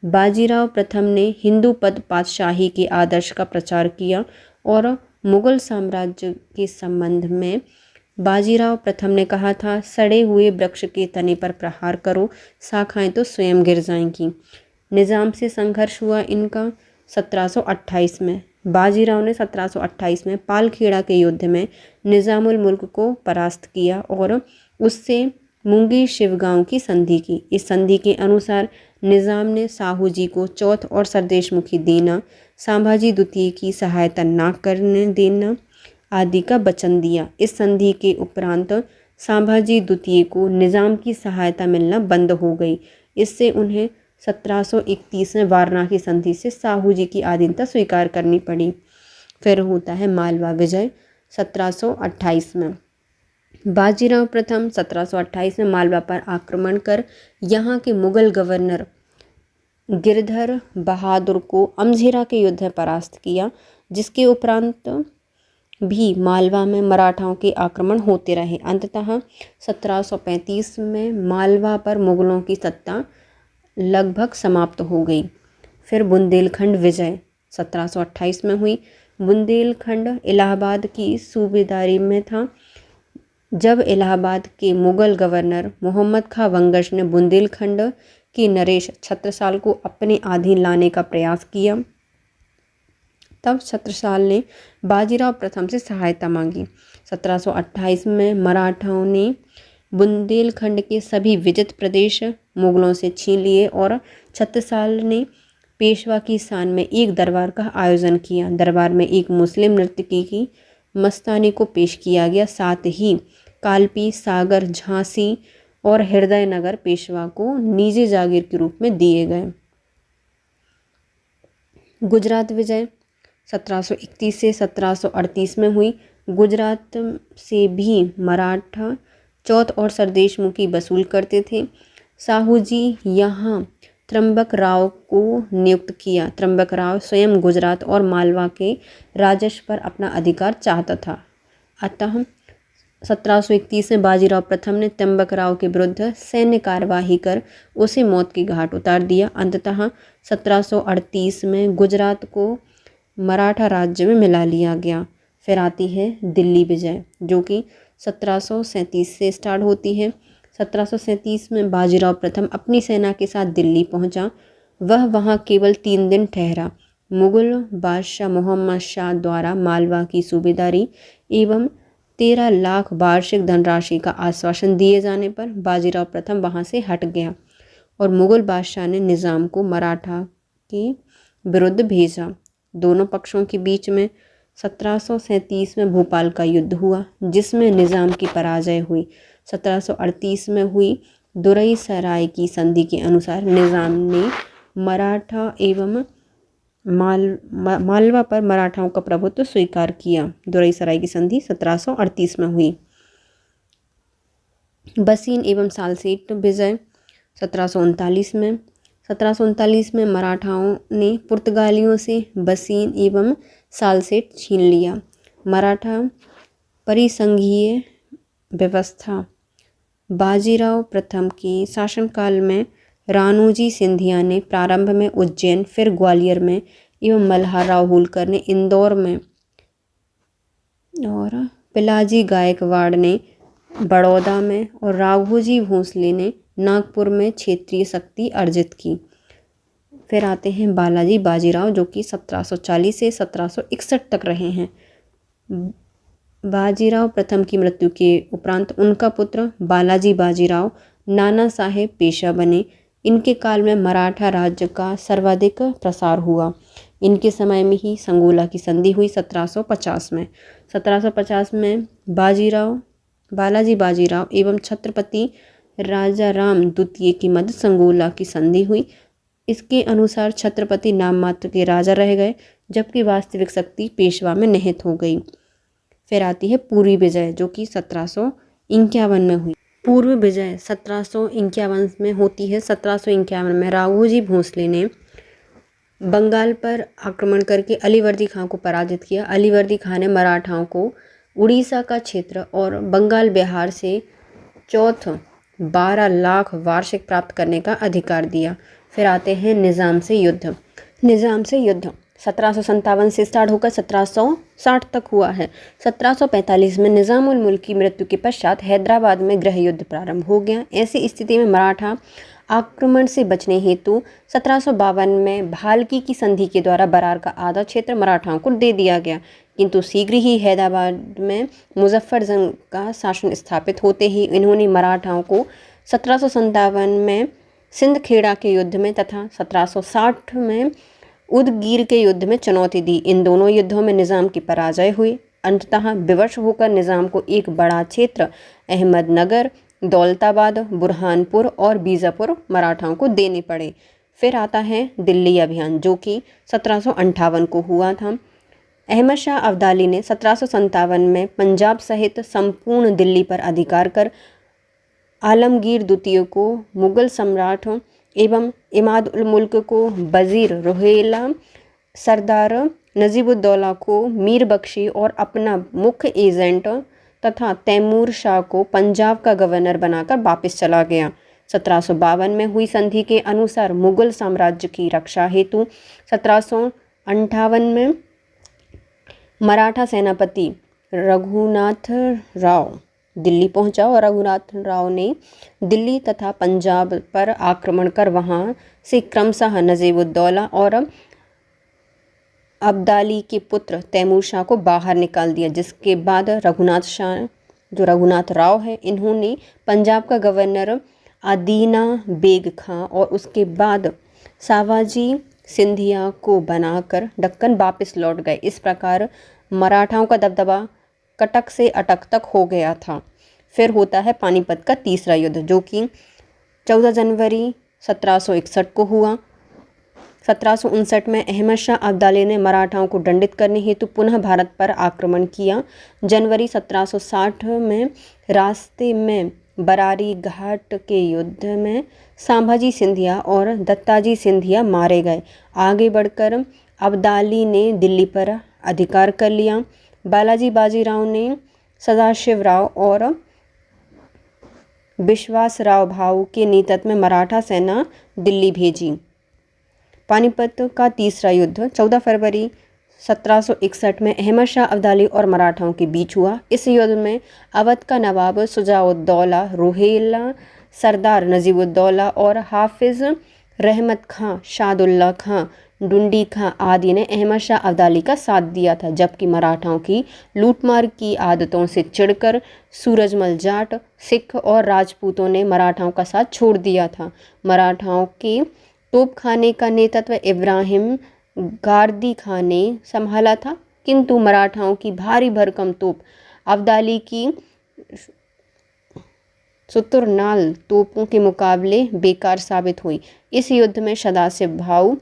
बाजीराव प्रथम ने हिंदू पद पातशाही के आदर्श का प्रचार किया और मुगल साम्राज्य के संबंध में बाजीराव प्रथम ने कहा था, सड़े हुए वृक्ष के तने पर प्रहार करो, शाखाएं तो स्वयं गिर जाएंगी। निज़ाम से संघर्ष हुआ इनका 1728 में। बाजीराव ने 1728 में पालखेड़ा के युद्ध में निज़ामुल मुल्क को परास्त किया और उससे मुंगी शिवगांव की संधि की। इस संधि के अनुसार निज़ाम ने साहू जी को चौथ और सरदेशमुखी देना, संभाजी द्वितीय की सहायता न करने देना आदि का वचन दिया। इस संधि के उपरांत संभाजी द्वितीय को निज़ाम की सहायता मिलना बंद हो गई। इससे उन्हें 1731 में वारणा की संधि से साहू जी की अधीनता स्वीकार करनी पड़ी। फिर होता है मालवा विजय 1728 में। बाजीराव प्रथम 1728 में मालवा पर आक्रमण कर यहाँ के मुगल गवर्नर गिरधर बहादुर को अमझेरा के युद्ध में परास्त किया, जिसके उपरांत भी मालवा में मराठाओं के आक्रमण होते रहे। अंततः 1735 में मालवा पर मुगलों की सत्ता लगभग समाप्त हो गई। फिर बुंदेलखंड विजय 1728 में हुई। बुंदेलखंड इलाहाबाद की सूबेदारी में था। जब इलाहाबाद के मुगल गवर्नर मोहम्मद खां वंगश ने बुंदेलखंड के नरेश छत्रसाल को अपने अधीन लाने का प्रयास किया, तब छत्रसाल ने बाजीराव प्रथम से सहायता मांगी। 1728 में मराठाओं ने बुंदेलखंड के सभी विजित प्रदेश मुगलों से छीन लिए और छत्रसाल ने पेशवा की शान में एक दरबार का आयोजन किया। दरबार में एक मुस्लिम नर्तकी की मस्तानी को पेश किया गया। साथ ही कालपी, सागर, झांसी और हृदयनगर पेशवा को निजी जागीर के रूप में दिए गए। गुजरात विजय 1731 से 1738 में हुई। गुजरात से भी मराठा चौथ और सरदेशमुखी वसूल करते थे। साहू जी यहाँ त्र्यंबक राव को नियुक्त किया। त्र्यंबक राव स्वयं गुजरात और मालवा के राजस्व पर अपना अधिकार चाहता था। अतः 1731 में बाजीराव प्रथम ने त्र्यंबक राव के विरुद्ध सैन्य कार्यवाही कर उसे मौत की घाट उतार दिया। अंततः 1738 में गुजरात को मराठा राज्य में मिला लिया गया। फिर आती है दिल्ली विजय, जो कि 1737 से स्टार्ट होती है। 1737 में बाजीराव प्रथम अपनी सेना के साथ दिल्ली पहुंचा। वह वहां केवल 3 दिन ठहरा। मुगल बादशाह मोहम्मद शाह द्वारा मालवा की सूबेदारी एवं 13 लाख वार्षिक धनराशि का आश्वासन दिए जाने पर बाजीराव प्रथम वहां से हट गया और मुगल बादशाह ने निज़ाम को मराठा के विरुद्ध भेजा। दोनों पक्षों के बीच में 1737 में भोपाल का युद्ध हुआ, जिसमें निज़ाम की पराजय हुई। 1738 में हुई दुरई सराय की संधि के अनुसार निज़ाम ने मराठा एवं मालवा पर मराठाओं का प्रभुत्व स्वीकार किया। दुरई सराय की संधि 1738 में हुई। बसीन एवं सालसेट विजय 1739 में। 1739 में मराठाओं ने पुर्तगालियों से बसीन एवं सालसेट छीन लिया। मराठा परिसंघीय व्यवस्था बाजीराव प्रथम के शासनकाल में राणोजी सिंधिया ने प्रारंभ में उज्जैन, फिर ग्वालियर में एवं मल्हारराव होलकर ने इंदौर में और पिलाजी गायकवाड़ ने बड़ौदा में और राघोजी भोसले ने नागपुर में क्षेत्रीय शक्ति अर्जित की। फिर आते हैं बालाजी बाजीराव, जो कि 1740 से 1761 तक रहे हैं। बाजीराव प्रथम की मृत्यु के उपरांत उनका पुत्र बालाजी बाजीराव नाना साहेब पेशवा बने। इनके काल में मराठा राज्य का सर्वाधिक प्रसार हुआ। इनके समय में ही संगोला की संधि हुई 1750 में। 1750 में बालाजी बाजीराव एवं छत्रपति राजाराम द्वितीय की मध्य संगोला की संधि हुई। इसके अनुसार छत्रपति नाम मात्र के राजा रह गए, जबकि वास्तविक शक्ति पेशवा में निहित हो गई। फिर आती है पूर्वी विजय, जो कि 1751 में हुई। पूर्व विजय 1751 में होती है। 1751 में राघोजी भोसले ने बंगाल पर आक्रमण करके अलीवर्दी खां को पराजित किया। अलीवर्दी खां ने मराठाओं को उड़ीसा का क्षेत्र और बंगाल बिहार से चौथ 12 लाख वार्षिक प्राप्त करने का अधिकार दिया। फिर आते हैं निज़ाम से युद्ध। निज़ाम से युद्ध 1757 से स्टार्ट होकर 1760 तक हुआ है। 1745 में निज़ामुल मुल्क की मृत्यु के पश्चात हैदराबाद में गृह युद्ध प्रारंभ हो गया। ऐसी स्थिति में मराठा आक्रमण से बचने हेतु 1752 में भालकी की संधि के द्वारा बरार का आधा क्षेत्र मराठाओं को दे दिया गया, किंतु शीघ्र ही हैदराबाद में मुजफ्फर जंग का शासन स्थापित होते ही इन्होंने मराठाओं को 1757 में सिंध खेड़ा के युद्ध में तथा 1760 में उदगीर के युद्ध में चुनौती दी। इन दोनों युद्धों में निज़ाम की पराजय हुई। अंततः विवश होकर निज़ाम को एक बड़ा क्षेत्र अहमदनगर, दौलताबाद, बुरहानपुर और बीजापुर मराठाओं को देने पड़े। फिर आता है दिल्ली अभियान, जो कि 1758 को हुआ था। अहमद शाह अब्दाली ने 1757 में पंजाब सहित संपूर्ण दिल्ली पर अधिकार कर आलमगीर द्वितीय को मुगल सम्राट एवं इमाद उल मुल्क को वजीर रोहेला, सरदार नजीबुद्दौला को मीर बख्शी और अपना मुख्य एजेंट तथा तैमूर शाह को पंजाब का गवर्नर बनाकर वापस चला गया। 1752 में हुई संधि के अनुसार मुगल साम्राज्य की रक्षा हेतु 1758 में मराठा सेनापति रघुनाथ राव दिल्ली पहुंचा और रघुनाथ राव ने दिल्ली तथा पंजाब पर आक्रमण कर वहां से क्रमशः नजीबुद्दौला और अब्दाली के पुत्र तैमूर शाह को बाहर निकाल दिया, जिसके बाद रघुनाथ शाह जो रघुनाथ राव है इन्होंने पंजाब का गवर्नर आदीना बेग खां और उसके बाद सावाजी सिंधिया को बनाकर दक्कन वापस लौट गए। इस प्रकार मराठाओं का दबदबा कटक से अटक तक हो गया था। फिर होता है पानीपत का तीसरा युद्ध, जो कि 14 जनवरी 1761 को हुआ। 1759 में अहमद शाह अब्दाली ने मराठाओं को दंडित करने हेतु पुनः भारत पर आक्रमण किया। जनवरी 1760 में रास्ते में बरारी घाट के युद्ध में संभाजी सिंधिया और दत्ताजी सिंधिया मारे गए। आगे बढ़कर अब्दाली ने दिल्ली पर अधिकार कर लिया। बालाजी बाजीराव ने सदाशिवराव और विश्वासराव भाऊ के नेतृत्व में मराठा सेना दिल्ली भेजी। पानीपत का तीसरा युद्ध 14 फरवरी 1761 में अहमद शाह अब्दाली और मराठाओं के बीच हुआ। इस युद्ध में अवध का नवाब शुजाउद्दौला, रोहेला, सरदार नजीबुद्दौला और हाफिज रहमत खां, शादुल्ला खां, डुंडी खां आदि ने अहमद शाह अब्दाली का साथ दिया था, जबकि मराठाओं की लूटमार की आदतों से चिढ़कर सूरजमल जाट, सिख और राजपूतों ने मराठाओं का साथ छोड़ दिया था। मराठाओं के तोपखाने का नेतृत्व इब्राहिम गारदी खां ने संभाला था, किंतु मराठाओं की भारी भरकम तोप अब्दाली की सुतुरनाल तोपों के मुकाबले बेकार साबित हुई। इस युद्ध में सदाशिव भाऊ,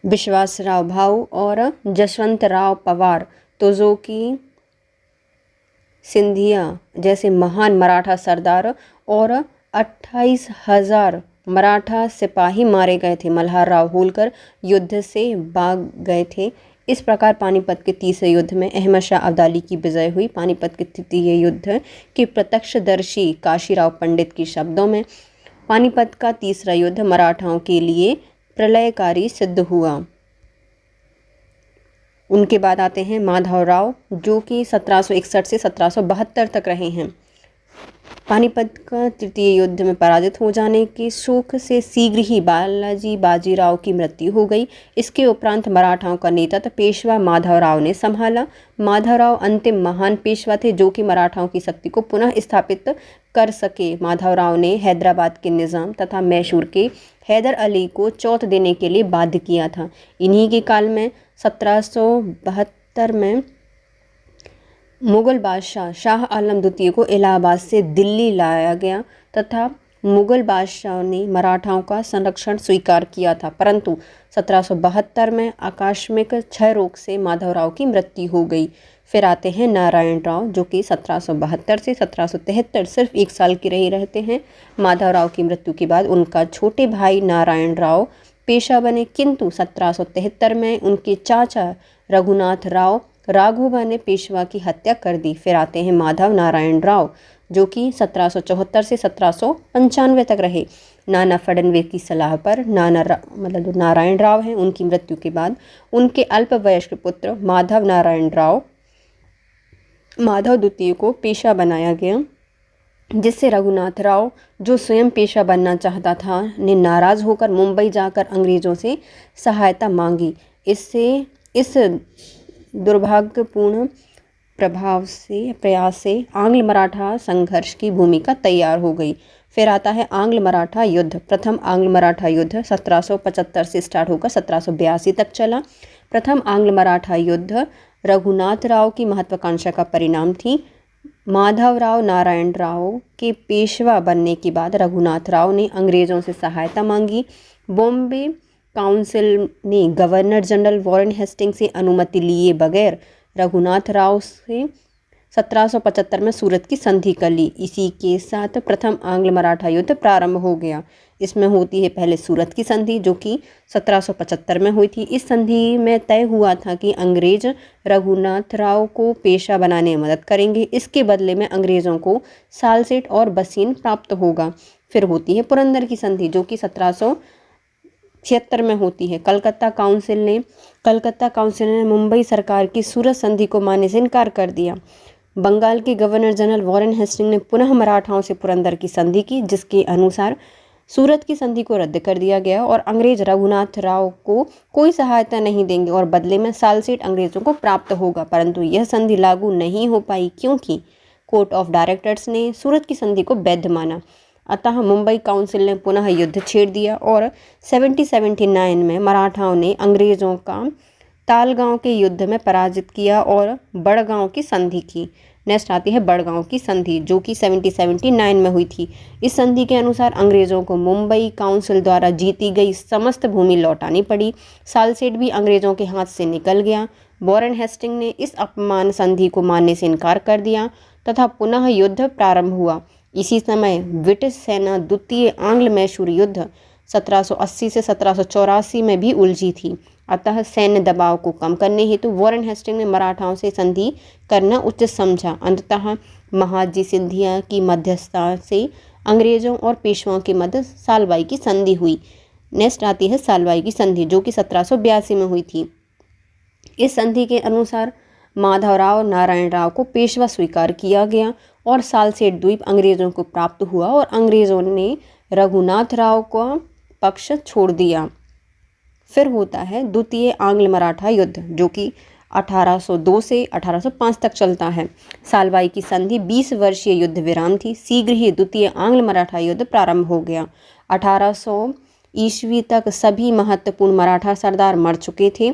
विश्वासराव भाऊ और जसवंतराव पवार, तुर्जोकी सिंधिया जैसे महान मराठा सरदार और 28,000 मराठा सिपाही मारे गए थे। मल्हार राव होलकर युद्ध से भाग गए थे। इस प्रकार पानीपत के तीसरे युद्ध में अहमद शाह अब्दाली की विजय हुई। पानीपत के तृतीय युद्ध के प्रत्यक्षदर्शी काशीराव पंडित के शब्दों में पानीपत का तीसरा युद्ध मराठाओं के लिए प्रलयकारी सिद्ध हुआ। उनके बाद आते हैं माधवराव, जो कि 1761 से 1772 तक रहे हैं। पानीपत का तृतीय युद्ध में पराजित हो जाने के शोक से शीघ्र ही बालाजी बाजीराव की मृत्यु हो गई। इसके उपरांत मराठाओं का नेतृत्व पेशवा माधवराव ने संभाला। माधवराव अंतिम महान पेशवा थे जो कि मराठाओं की शक्ति को पुनः स्थापित कर सके। माधवराव ने हैदराबाद के निज़ाम तथा मैसूर के हैदर अली को चौथ देने के लिए बाध्य किया था। इन्हीं के काल में 1772 में मुगल बादशाह शाह आलम द्वितीय को इलाहाबाद से दिल्ली लाया गया तथा मुगल बादशाह ने मराठाओं का संरक्षण स्वीकार किया था, परंतु 1772 में आकस्मिक क्षय रोग से माधवराव की मृत्यु हो गई। फिर आते हैं नारायण राव, जो कि 1772 से 1773 सिर्फ 1 साल के रहे रहते हैं। माधवराव की मृत्यु के बाद उनका छोटे भाई नारायण राव पेशा बने, किंतु 1773 में उनके चाचा रघुनाथ राव राघोबा ने पेशवा की हत्या कर दी। फिर आते हैं माधव नारायण राव, जो कि 1774 से 1795 तक रहे। नाना फडणवीस की सलाह पर मतलब जो नारायण राव हैं उनकी मृत्यु के बाद उनके अल्पवयस्क पुत्र माधव द्वितीय को पेशा बनाया गया, जिससे रघुनाथ राव, जो स्वयं पेशा बनना चाहता था, ने नाराज होकर मुंबई जाकर अंग्रेजों से सहायता मांगी। इस दुर्भाग्यपूर्ण प्रयास से आंग्ल मराठा संघर्ष की भूमिका तैयार हो गई। फिर आता है आंग्ल मराठा युद्ध। प्रथम आंग्ल मराठा युद्ध 1775 से स्टार्ट होकर 1782 तक चला। प्रथम आंग्ल मराठा युद्ध रघुनाथ राव की महत्वाकांक्षा का परिणाम थी। माधवराव नारायण राव के पेशवा बनने के बाद रघुनाथ राव ने अंग्रेज़ों से सहायता मांगी। बॉम्बे काउंसिल ने गवर्नर जनरल वॉरेन हेस्टिंग से अनुमति लिए बगैर रघुनाथ राव से 1775 में सूरत की संधि कर ली। इसी के साथ प्रथम आंग्ल मराठा युद्ध प्रारंभ हो गया। इसमें होती है पहले सूरत की संधि, जो कि 1775 में हुई थी। इस संधि में तय हुआ था कि अंग्रेज रघुनाथ राव को पेशा बनाने में मदद करेंगे। इसके बदले में अंग्रेज़ों को सालसेट और बसीन प्राप्त होगा। फिर होती है पुरंदर की संधि, जो कि 1776 में होती है। कलकत्ता काउंसिल ने मुंबई सरकार की सूरत संधि को मानने से इनकार कर दिया। बंगाल के गवर्नर जनरल वॉरेन हेस्टिंग ने पुनः मराठाओं से पुरंदर की संधि की, जिसके अनुसार सूरत की संधि को रद्द कर दिया गया और अंग्रेज रघुनाथ राव को कोई सहायता नहीं देंगे और बदले में सालसेट अंग्रेजों को प्राप्त होगा। परंतु यह संधि लागू नहीं हो पाई, क्योंकि कोर्ट ऑफ डायरेक्टर्स ने सूरत की संधि को वैध माना। अतः मुंबई काउंसिल ने पुनः युद्ध छेड़ दिया और 1779 में मराठाओं ने अंग्रेजों का तालगांव के युद्ध में पराजित किया और बड़गांव की संधि की। नेक्स्ट आती है बड़गांव की संधि, जो कि 1779 में हुई थी। इस संधि के अनुसार अंग्रेजों को मुंबई काउंसिल द्वारा जीती गई समस्त भूमि लौटानी पड़ी। सालसेट भी अंग्रेजों के हाथ से निकल गया। वॉरेन हेस्टिंग ने इस अपमान संधि को मानने से इनकार कर दिया तथा पुनः युद्ध प्रारंभ हुआ। इसी समय ब्रिटिश सेना द्वितीय आंग्ल मैसूर युद्ध 1780 से 1784 में भी उलझी थी। अतः सैन्य दबाव को कम करने हेतु वॉरेन हेस्टिंग ने मराठाओं से संधि करना उचित समझा। अंततः महाजी सिंधिया की मध्यस्थता से अंग्रेजों और पेशवाओं के मध्य सालबाई की संधि हुई। नेक्स्ट आती है सालबाई की संधि, जो कि 1782 में हुई थी। इस संधि के अनुसार माधवराव नारायण राव को पेशवा स्वीकार किया गया और सालसेट द्वीप अंग्रेजों को प्राप्त हुआ और अंग्रेजों ने रघुनाथ राव का पक्ष छोड़ दिया। फिर होता है द्वितीय आंग्ल मराठा युद्ध, जो कि 1802 से 1805 तक चलता है। सालबाई की संधि 20 वर्षीय युद्ध विराम थी। शीघ्र ही द्वितीय आंग्ल मराठा युद्ध प्रारंभ हो गया। 1800 ईस्वी तक सभी महत्वपूर्ण मराठा सरदार मर चुके थे।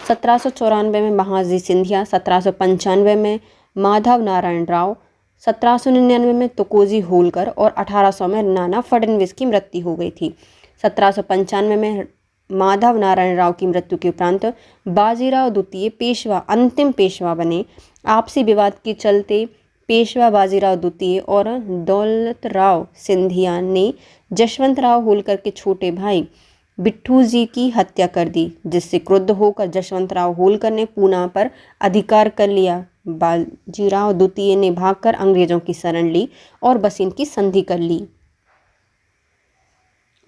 1794 में महाजी सिंधिया, 1795 में माधव नारायण राव, 1799 में तुकोजी होलकर और 1800 में नाना फडणवीस की मृत्यु हो गई थी। 1795 में माधव नारायण राव की मृत्यु के उपरांत बाजीराव द्वितीय पेशवा अंतिम पेशवा बने। आपसी विवाद के चलते पेशवा बाजीराव द्वितीय और दौलत राव सिंधिया ने जशवंत राव होलकर के छोटे भाई बिट्ठू जी की हत्या कर दी, जिससे क्रुद्ध होकर जशवंत राव होलकर ने पूना पर अधिकार कर लिया। बाजीराव द्वितीय ने भागकर अंग्रेजों की शरण ली और बसीन की संधि कर ली।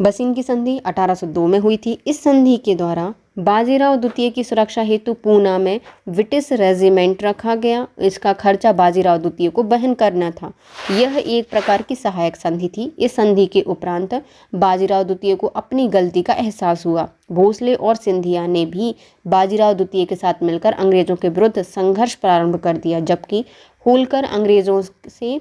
बसीन की संधि 1802 में हुई थी। इस संधि के द्वारा बाजीराव द्वितीय की सुरक्षा हेतु पूना में ब्रिटिश रेजिमेंट रखा गया। इसका खर्चा बाजीराव द्वितीय को वहन करना था। यह एक प्रकार की सहायक संधि थी। इस संधि के उपरांत बाजीराव द्वितीय को अपनी गलती का एहसास हुआ। भोसले और सिंधिया ने भी बाजीराव द्वितीय के साथ मिलकर अंग्रेजों के विरुद्ध संघर्ष प्रारंभ कर दिया, जबकि होलकर अंग्रेजों से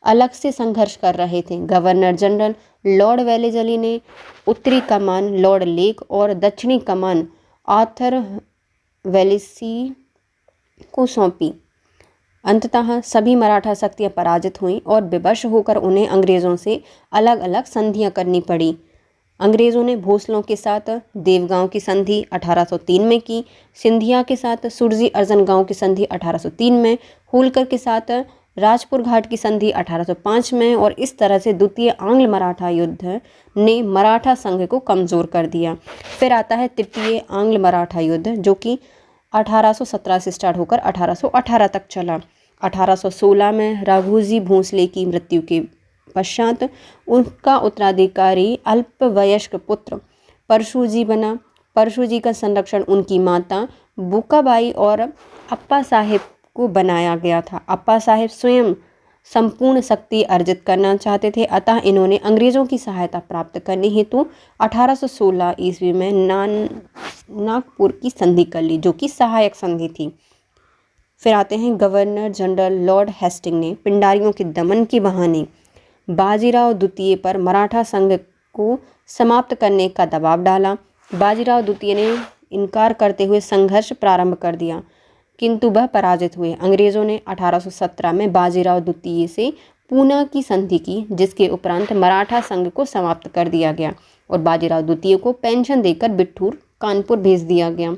अलग से संघर्ष कर रहे थे। गवर्नर जनरल लॉर्ड वेलेजली ने उत्तरी कमान लॉर्ड लेक और दक्षिणी कमान आर्थर वेलेसी को सौंपी। अंततः सभी मराठा शक्तियां पराजित हुईं और विवश होकर उन्हें अंग्रेज़ों से अलग अलग संधियां करनी पड़ी। अंग्रेज़ों ने भोसलों के साथ देवगांव की संधि 1803 में की, सिंधिया के साथ सुरजी अर्जन गांव की संधि 1803 में, होलकर के साथ राजपुर घाट की संधि 1805 में, और इस तरह से द्वितीय आंग्ल मराठा युद्ध ने मराठा संघ को कमज़ोर कर दिया। फिर आता है तृतीय आंग्ल मराठा युद्ध, जो कि 1817 से स्टार्ट होकर 1818 तक चला। 1816 में राघोजी भोसले की मृत्यु के पश्चात उनका उत्तराधिकारी अल्पवयस्क पुत्र परशुजी बना। परशुजी का संरक्षण उनकी माता बुकाबाई और अप्पा साहेब को बनाया गया था। अप्पा साहेब स्वयं संपूर्ण शक्ति अर्जित करना चाहते थे, अतः इन्होंने अंग्रेजों की सहायता प्राप्त करने हेतु 1816 ईस्वी में नागपुर की संधि कर ली, जो कि सहायक संधि थी। फिर आते हैं गवर्नर जनरल लॉर्ड हेस्टिंग ने पिंडारियों के दमन के बहाने बाजीराव द्वितीय पर मराठा संघ को समाप्त करने का दबाव डाला। बाजीराव द्वितीय ने इनकार करते हुए संघर्ष प्रारंभ कर दिया, किंतु वह पराजित हुए। अंग्रेजों ने 1817 में बाजीराव द्वितीय से पूना की संधि की, जिसके उपरांत मराठा संघ को समाप्त कर दिया गया और बाजीराव द्वितीय को पेंशन देकर बिठूर कानपुर भेज दिया गया।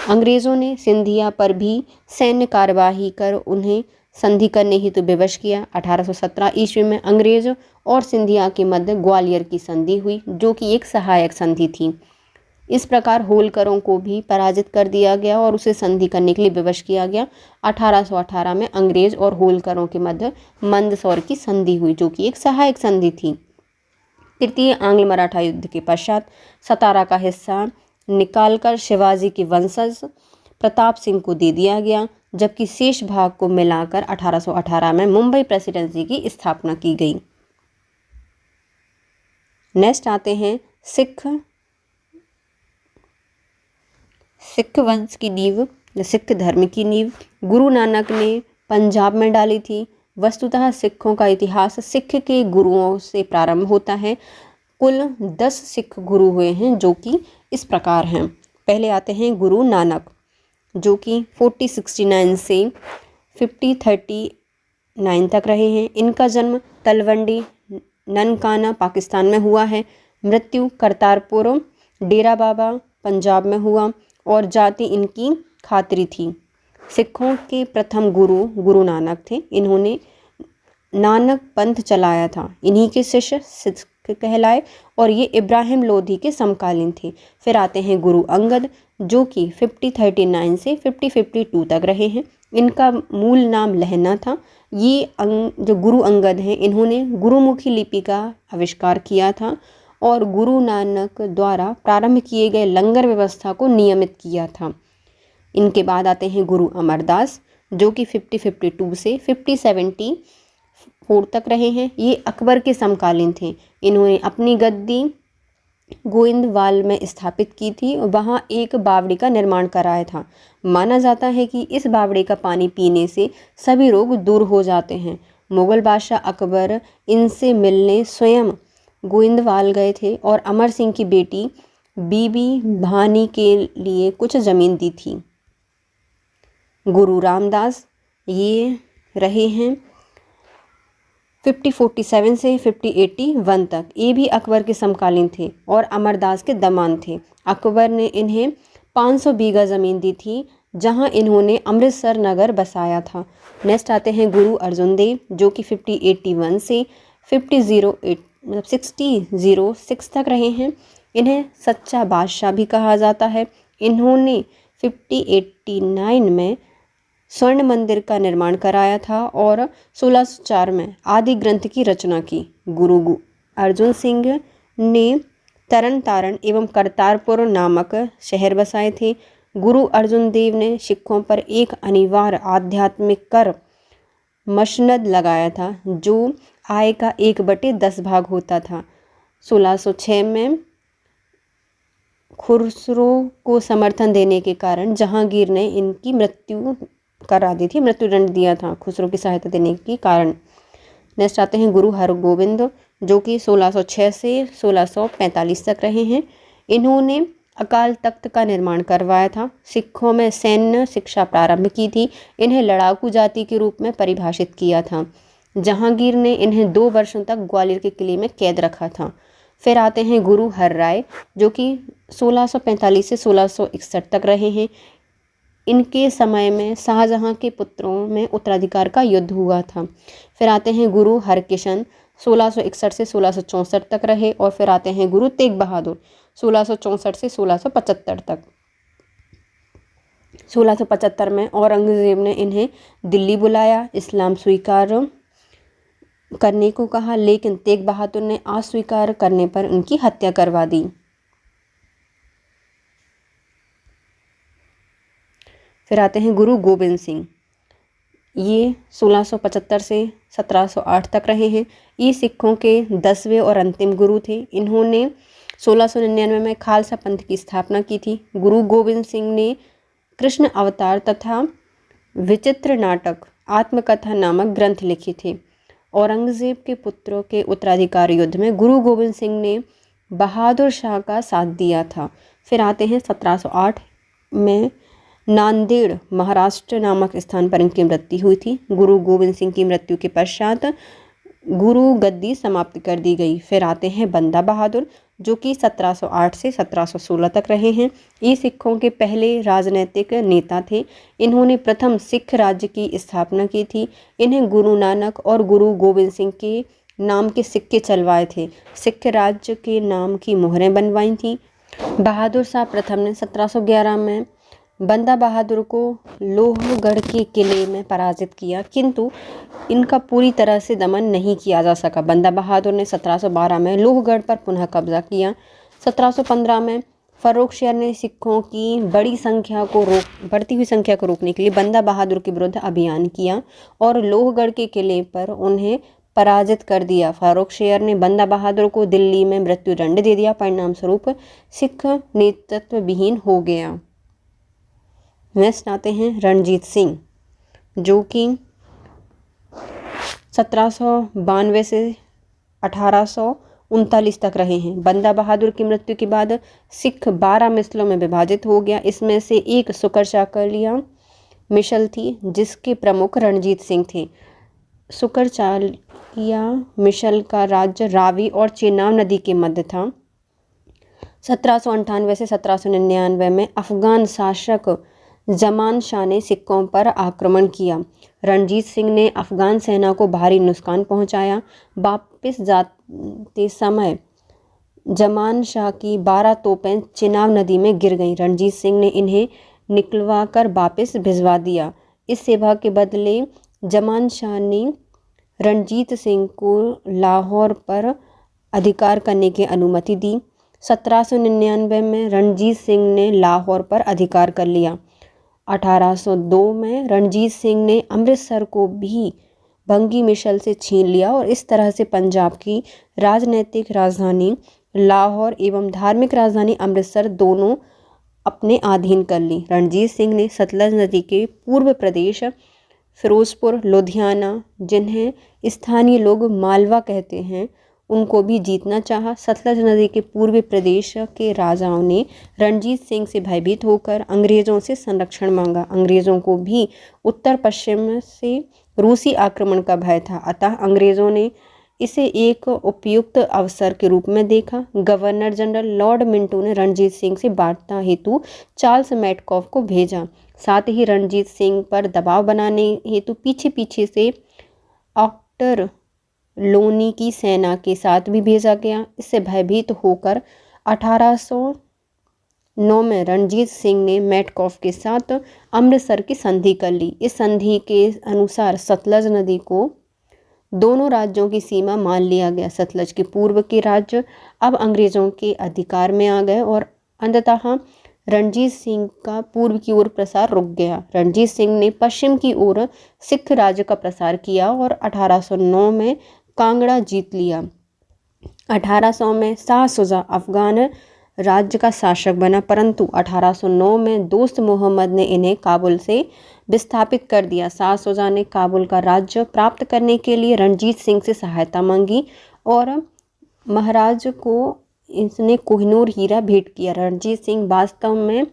अंग्रेजों ने सिंधिया पर भी सैन्य कार्यवाही कर उन्हें संधि करने हेतु विवश किया। 1817 ईस्वी में अंग्रेज और सिंधिया के मध्य ग्वालियर की संधि हुई, जो कि एक सहायक संधि थी। इस प्रकार होलकरों को भी पराजित कर दिया गया और उसे संधि करने के लिए विवश किया गया। 1818 में अंग्रेज और होलकरों के मध्य मंदसौर की संधि हुई, जो कि एक सहायक संधि थी। तृतीय आंग्ल मराठा युद्ध के पश्चात सतारा का हिस्सा निकालकर शिवाजी के वंशज प्रताप सिंह को दे दिया गया, जबकि शेष भाग को मिलाकर 1818 में मुंबई प्रेसिडेंसी की स्थापना की गई। नेक्स्ट आते हैं सिख वंश की नींव, सिख धर्म की नींव गुरु नानक ने पंजाब में डाली थी। वस्तुतः सिखों का इतिहास सिख के गुरुओं से प्रारंभ होता है। कुल 10 सिख गुरु हुए हैं, जो कि इस प्रकार हैं। पहले आते हैं गुरु नानक, जो कि 4069 से 5039 तक रहे हैं। इनका जन्म तलवंडी ननकाना पाकिस्तान में हुआ है। मृत्यु करतारपुर डेरा बाबा पंजाब में हुआ और जाति इनकी खातरी थी। सिखों के प्रथम गुरु गुरु नानक थे। इन्होंने नानक पंथ चलाया था। इन्हीं के शिष्य सिख कहलाए और ये इब्राहिम लोधी के समकालीन थे। फिर आते हैं गुरु अंगद, जो कि 5039 से 5052 तक रहे हैं। इनका मूल नाम लहना था। ये जो गुरु अंगद हैं, इन्होंने गुरुमुखी लिपि का आविष्कार किया था और गुरु नानक द्वारा प्रारंभ किए गए लंगर व्यवस्था को नियमित किया था। इनके बाद आते हैं गुरु अमरदास, जो कि 5052 से 5074 तक रहे हैं। ये अकबर के समकालीन थे। इन्होंने अपनी गद्दी गोइंदवाल में स्थापित की थी और वहाँ एक बावड़ी का निर्माण कराया था। माना जाता है कि इस बावड़ी का पानी पीने से सभी रोग दूर हो जाते हैं। मुगल बादशाह अकबर इनसे मिलने स्वयं गोइंदवाल गए थे और अमर सिंह की बेटी बीबी भानी के लिए कुछ ज़मीन दी थी। गुरु रामदास ये रहे हैं 5047 से 5081 तक। ये भी अकबर के समकालीन थे और अमरदास के दमान थे। अकबर ने इन्हें 500 बीघा ज़मीन दी थी, जहां इन्होंने अमृतसर नगर बसाया था। नेक्स्ट आते हैं गुरु अर्जुन देव, जो कि 5081 से 6006 तक रहे हैं। इन्हें सच्चा बादशाह भी कहा जाता है। इन्होंने 5089 में स्वर्ण मंदिर का निर्माण कराया था और 1604 में आदि ग्रंथ की रचना की। गुरु अर्जुन सिंह ने तरन तारण एवं करतारपुर नामक शहर बसाए थे। गुरु अर्जुन देव ने सिखों पर एक अनिवार्य आध्यात्मिक कर मसनद लगाया था, जो आय का 1/10 भाग होता था। 1606 में खुसरो को समर्थन देने के कारण जहांगीर ने इनकी मृत्यु करा दी थी, मृत्युदंड दिया था खुसरो की सहायता देने के कारण। नेक्स्ट आते हैं गुरु हरगोविंद, जो कि 1606 से 1645 तक रहे हैं। इन्होंने अकाल तख्त का निर्माण करवाया था। सिखों में सैन्य शिक्षा प्रारंभ की थी। इन्हें लड़ाकू जाति के रूप में परिभाषित किया था। जहांगीर ने इन्हें 2 वर्षों तक ग्वालियर के किले में कैद रखा था। फिर आते हैं गुरु हरराय, जो कि 1645 से 1661 तक रहे हैं। इनके समय में शाहजहां के पुत्रों में उत्तराधिकार का युद्ध हुआ था। फिर आते हैं गुरु हरकिशन, 1661 से 1664 तक रहे। और फिर आते हैं गुरु तेग बहादुर, 1664 से 1675 तक। 1675 में औरंगजेब ने इन्हें दिल्ली बुलाया। इस्लाम स्वीकार करने को कहा, लेकिन तेग बहादुर ने अस्वीकार करने पर उनकी हत्या करवा दी। फिर आते हैं गुरु गोबिंद सिंह। ये 1675 से 1708 तक रहे हैं। ये सिखों के 10वें और अंतिम गुरु थे। इन्होंने 1699 में खालसा पंथ की स्थापना की थी। गुरु गोबिंद सिंह ने कृष्ण अवतार तथा विचित्र नाटक आत्मकथा नामक ग्रंथ लिखे थे। औरंगजेब के पुत्रों के उत्तराधिकार युद्ध में गुरु गोबिंद सिंह ने बहादुर शाह का साथ दिया था। फिर आते हैं 1708 में नांदेड़ महाराष्ट्र नामक स्थान पर इनकी मृत्यु हुई थी। गुरु गोबिंद सिंह की मृत्यु के पश्चात गुरु गद्दी समाप्त कर दी गई। फिर आते हैं बंदा बहादुर, जो कि 1708 से 1716 तक रहे हैं। ये सिखों के पहले राजनीतिक नेता थे। इन्होंने प्रथम सिख राज्य की स्थापना की थी। इन्हें गुरु नानक और गुरु गोबिंद सिंह के नाम के सिक्के चलवाए थे। सिख राज्य के नाम की मोहरें बनवाई थी। बहादुर शाह प्रथम ने 1711 में बंदा बहादुर को लोहगढ़ के किले में पराजित किया, किंतु इनका पूरी तरह से दमन नहीं किया जा सका। बंदा बहादुर ने 1712 में लोहगढ़ पर पुनः कब्जा किया। 1715 में फर्रुखशहर ने सिखों की बढ़ती हुई संख्या को रोकने के लिए बंदा बहादुर के विरुद्ध अभियान किया और लोहगढ़ के किले पर उन्हें पराजित कर दिया। फर्रुखशहर ने बंदा बहादुर को दिल्ली में मृत्युदंड दे दिया। परिणाम स्वरूप सिख नेतृत्व विहीन हो गया। नेक्स्ट आते हैं रणजीत सिंह, जो कि 1792 से 1839 तक रहे हैं। बंदा बहादुर की मृत्यु के बाद सिख 12 मिसलों में विभाजित हो गया। इसमें से एक सुकरचाकलिया मिसल थी, जिसके प्रमुख रणजीत सिंह थे। सुकरचाकलिया मिसल का राज्य रावी और चेनाब नदी के मध्य था। 1798 से 1799 में अफगान शासक जमान शाह ने सिखों पर आक्रमण किया। रणजीत सिंह ने अफगान सेना को भारी नुकसान पहुंचाया। वापस जाते समय जमान शाह की 12 तोपें चेनाब नदी में गिर गईं। रणजीत सिंह ने इन्हें निकलवा कर वापस भिजवा दिया। इस सेवा के बदले जमान शाह ने रणजीत सिंह को लाहौर पर अधिकार करने की अनुमति दी। 1799 में रणजीत सिंह ने लाहौर पर अधिकार कर लिया। 1802 में रणजीत सिंह ने अमृतसर को भी भंगी मिसल से छीन लिया और इस तरह से पंजाब की राजनीतिक राजधानी लाहौर एवं धार्मिक राजधानी अमृतसर दोनों अपने अधीन कर ली। रणजीत सिंह ने सतलज नदी के पूर्व प्रदेश फिरोजपुर, लुधियाना, जिन्हें स्थानीय लोग मालवा कहते हैं, उनको भी जीतना चाहा। सतलज नदी के पूर्वी प्रदेश के राजाओं ने रणजीत सिंह से भयभीत होकर अंग्रेज़ों से संरक्षण मांगा। अंग्रेज़ों को भी उत्तर पश्चिम से रूसी आक्रमण का भय था, अतः अंग्रेज़ों ने इसे एक उपयुक्त अवसर के रूप में देखा। गवर्नर जनरल लॉर्ड मिंटो ने रणजीत सिंह से वार्ता हेतु चार्ल्स मैटकॉफ को भेजा। साथ ही रणजीत सिंह पर दबाव बनाने हेतु पीछे पीछे से ऑक्टर लोनी की सेना के साथ भी भेजा गया। इससे भयभीत होकर 1809 में रणजीत सिंह ने मैटकॉफ के साथ अमृतसर की संधि कर ली। इस संधि के अनुसार सतलज नदी को दोनों राज्यों की सीमा मान लिया गया। सतलज के पूर्व के राज्य अब अंग्रेज़ों के अधिकार में आ गए और अंततः रणजीत सिंह का पूर्व की ओर प्रसार रुक गया। रणजीत सिंह ने पश्चिम की ओर सिख राज्य का प्रसार किया और 1809 में कांगड़ा जीत लिया। 1800 में शाह शुजा अफगान राज्य का शासक बना, परंतु 1809 में दोस्त मोहम्मद ने इन्हें काबुल से विस्थापित कर दिया। शाह शुजा ने काबुल का राज्य प्राप्त करने के लिए रणजीत सिंह से सहायता मांगी और महाराज को इसने कोहिनूर हीरा भेंट किया। रणजीत सिंह वास्तव में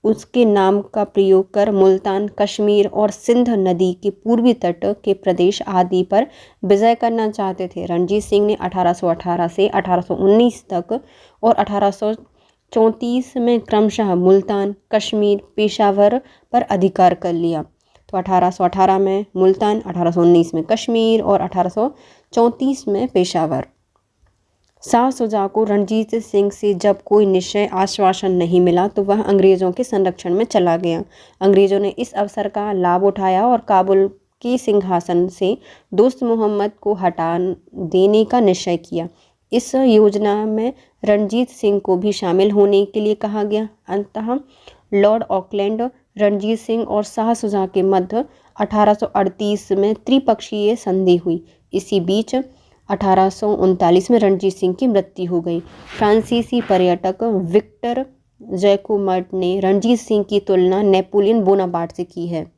उसके नाम का प्रयोग कर मुल्तान, कश्मीर और सिंध नदी के पूर्वी तट के प्रदेश आदि पर विजय करना चाहते थे। रणजीत सिंह ने 1818 से 1819 तक और 1834 में क्रमशः मुल्तान, कश्मीर, पेशावर पर अधिकार कर लिया। तो 1818 में मुल्तान, 1819 में कश्मीर और 1834 में पेशावर। शाह शुजा को रणजीत सिंह से जब कोई निश्चय आश्वासन नहीं मिला तो वह अंग्रेज़ों के संरक्षण में चला गया। अंग्रेज़ों ने इस अवसर का लाभ उठाया और काबुल के सिंहासन से दोस्त मोहम्मद को हटा देने का निश्चय किया। इस योजना में रणजीत सिंह को भी शामिल होने के लिए कहा गया। अंततः लॉर्ड ऑकलैंड, रणजीत सिंह और शाह सुजा के मध्य 1838 में त्रिपक्षीय संधि हुई। इसी बीच 1839 में रणजीत सिंह की मृत्यु हो गई। फ्रांसीसी पर्यटक विक्टर जैकोमर्ट ने रणजीत सिंह की तुलना नेपोलियन बोनापार्ट से की है।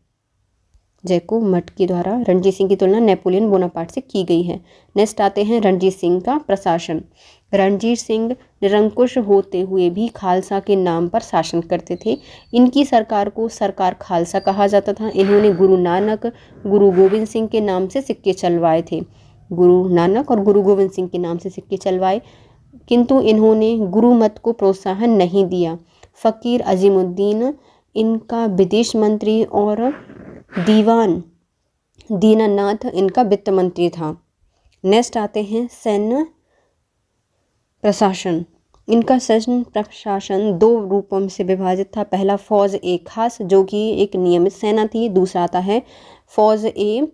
जैकोमर्ट के द्वारा रणजीत सिंह की तुलना नेपोलियन बोनापार्ट से की गई है। नेक्स्ट आते हैं रणजीत सिंह का प्रशासन। रणजीत सिंह निरंकुश होते हुए भी खालसा के नाम पर शासन करते थे। इनकी सरकार को सरकार खालसा कहा जाता था। इन्होंने गुरु नानक, गुरु गोविंद सिंह के नाम से सिक्के चलवाए थे। गुरु नानक और गुरु गोविंद सिंह के नाम से सिक्के चलवाए, किंतु इन्होंने गुरु मत को प्रोत्साहन नहीं दिया। फ़कीर अजीमुद्दीन इनका विदेश मंत्री और दीवान दीनानाथ इनका वित्त मंत्री था। नेक्स्ट आते हैं सैन्य प्रशासन। इनका सैन्य प्रशासन दो रूपों से विभाजित था। पहला फौज ए खास, जो कि एक नियमित सेना थी। दूसरा आता है फौज ए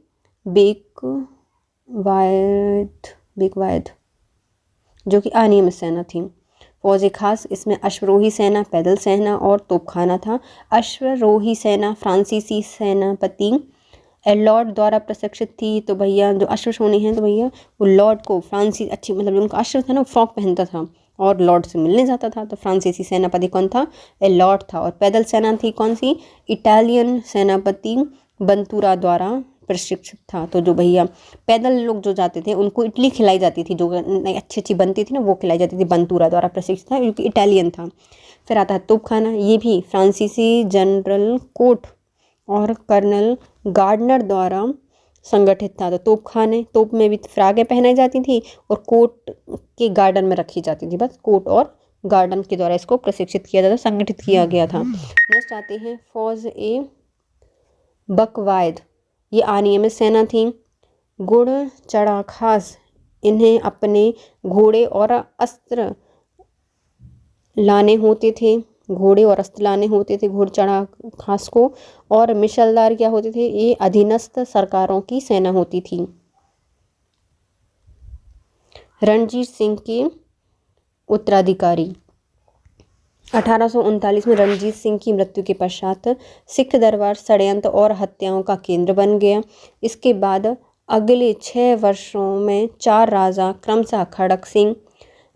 बेकवायद, जो कि अनियमित सेना थी। फौज ए खास, इसमें अश्वरोही सेना, पैदल सेना और तोपखाना था। अश्वरोही सेना फ्रांसीसी सेनापति लॉर्ड द्वारा प्रशिक्षित थी। तो भैया जो अश्वरोही हैं तो भैया वो लॉर्ड को फ्रांसी अच्छी मतलब जो उनका अश्व था ना वो फ्रॉक पहनता था और लॉर्ड से मिलने जाता था। तो फ्रांसीसी सेनापति कौन था? लॉर्ड था। और पैदल सेना थी कौन सी? इटालियन सेनापति बंतूरा द्वारा प्रशिक्षित था। तो जो भैया पैदल लोग जो जाते थे उनको इडली खिलाई जाती थी, जो अच्छी अच्छी बनती थी ना वो खिलाई जाती थी। बंतूरा द्वारा प्रशिक्षित था, क्योंकि इटालियन था। फिर आता है तोपखाना। ये भी फ्रांसीसी जनरल कोट और कर्नल गार्डनर द्वारा संगठित था। तो तोपखाने, तोप में भी फ्रागें पहनाई जाती थी और कोट के गार्डन में रखी जाती थी। बस कोट और गार्डन के द्वारा इसको प्रशिक्षित किया जाता, संगठित किया गया था। नेक्स्ट आते हैं फौज ए बकवायद। ये अनियमित सेना थी। गुड़ चढ़ा खास, इन्हें अपने घोड़े और अस्त्र लाने होते थे। घोड़े और अस्त्र लाने होते थे घोड़ चढ़ा खास को। और मिशलदार क्या होते थे? ये अधीनस्थ सरकारों की सेना होती थी। रणजीत सिंह के उत्तराधिकारी। 1839 में रणजीत सिंह की मृत्यु के पश्चात सिख दरबार षड्यंत्र और हत्याओं का केंद्र बन गया। इसके बाद अगले 6 वर्षों में 4 राजा क्रमशः खड़क सिंह,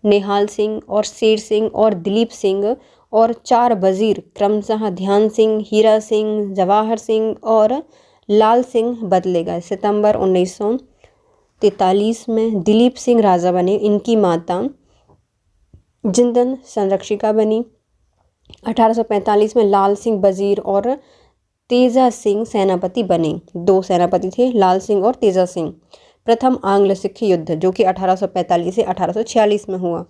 निहाल सिंह और शेर सिंह और दिलीप सिंह और 4 वजीर क्रमशः ध्यान सिंह, हीरा सिंह, जवाहर सिंह और लाल सिंह बदले गए। सितंबर 1943 में दिलीप सिंह राजा बने। इनकी माता जिंदन संरक्षिका बनी। 1845 में लाल सिंह वजीर और तेजा सिंह सेनापति बने। 2 सेनापति थे, लाल सिंह और तेजा सिंह। प्रथम आंग्ल सिख युद्ध, जो कि 1845 से 1846 में हुआ।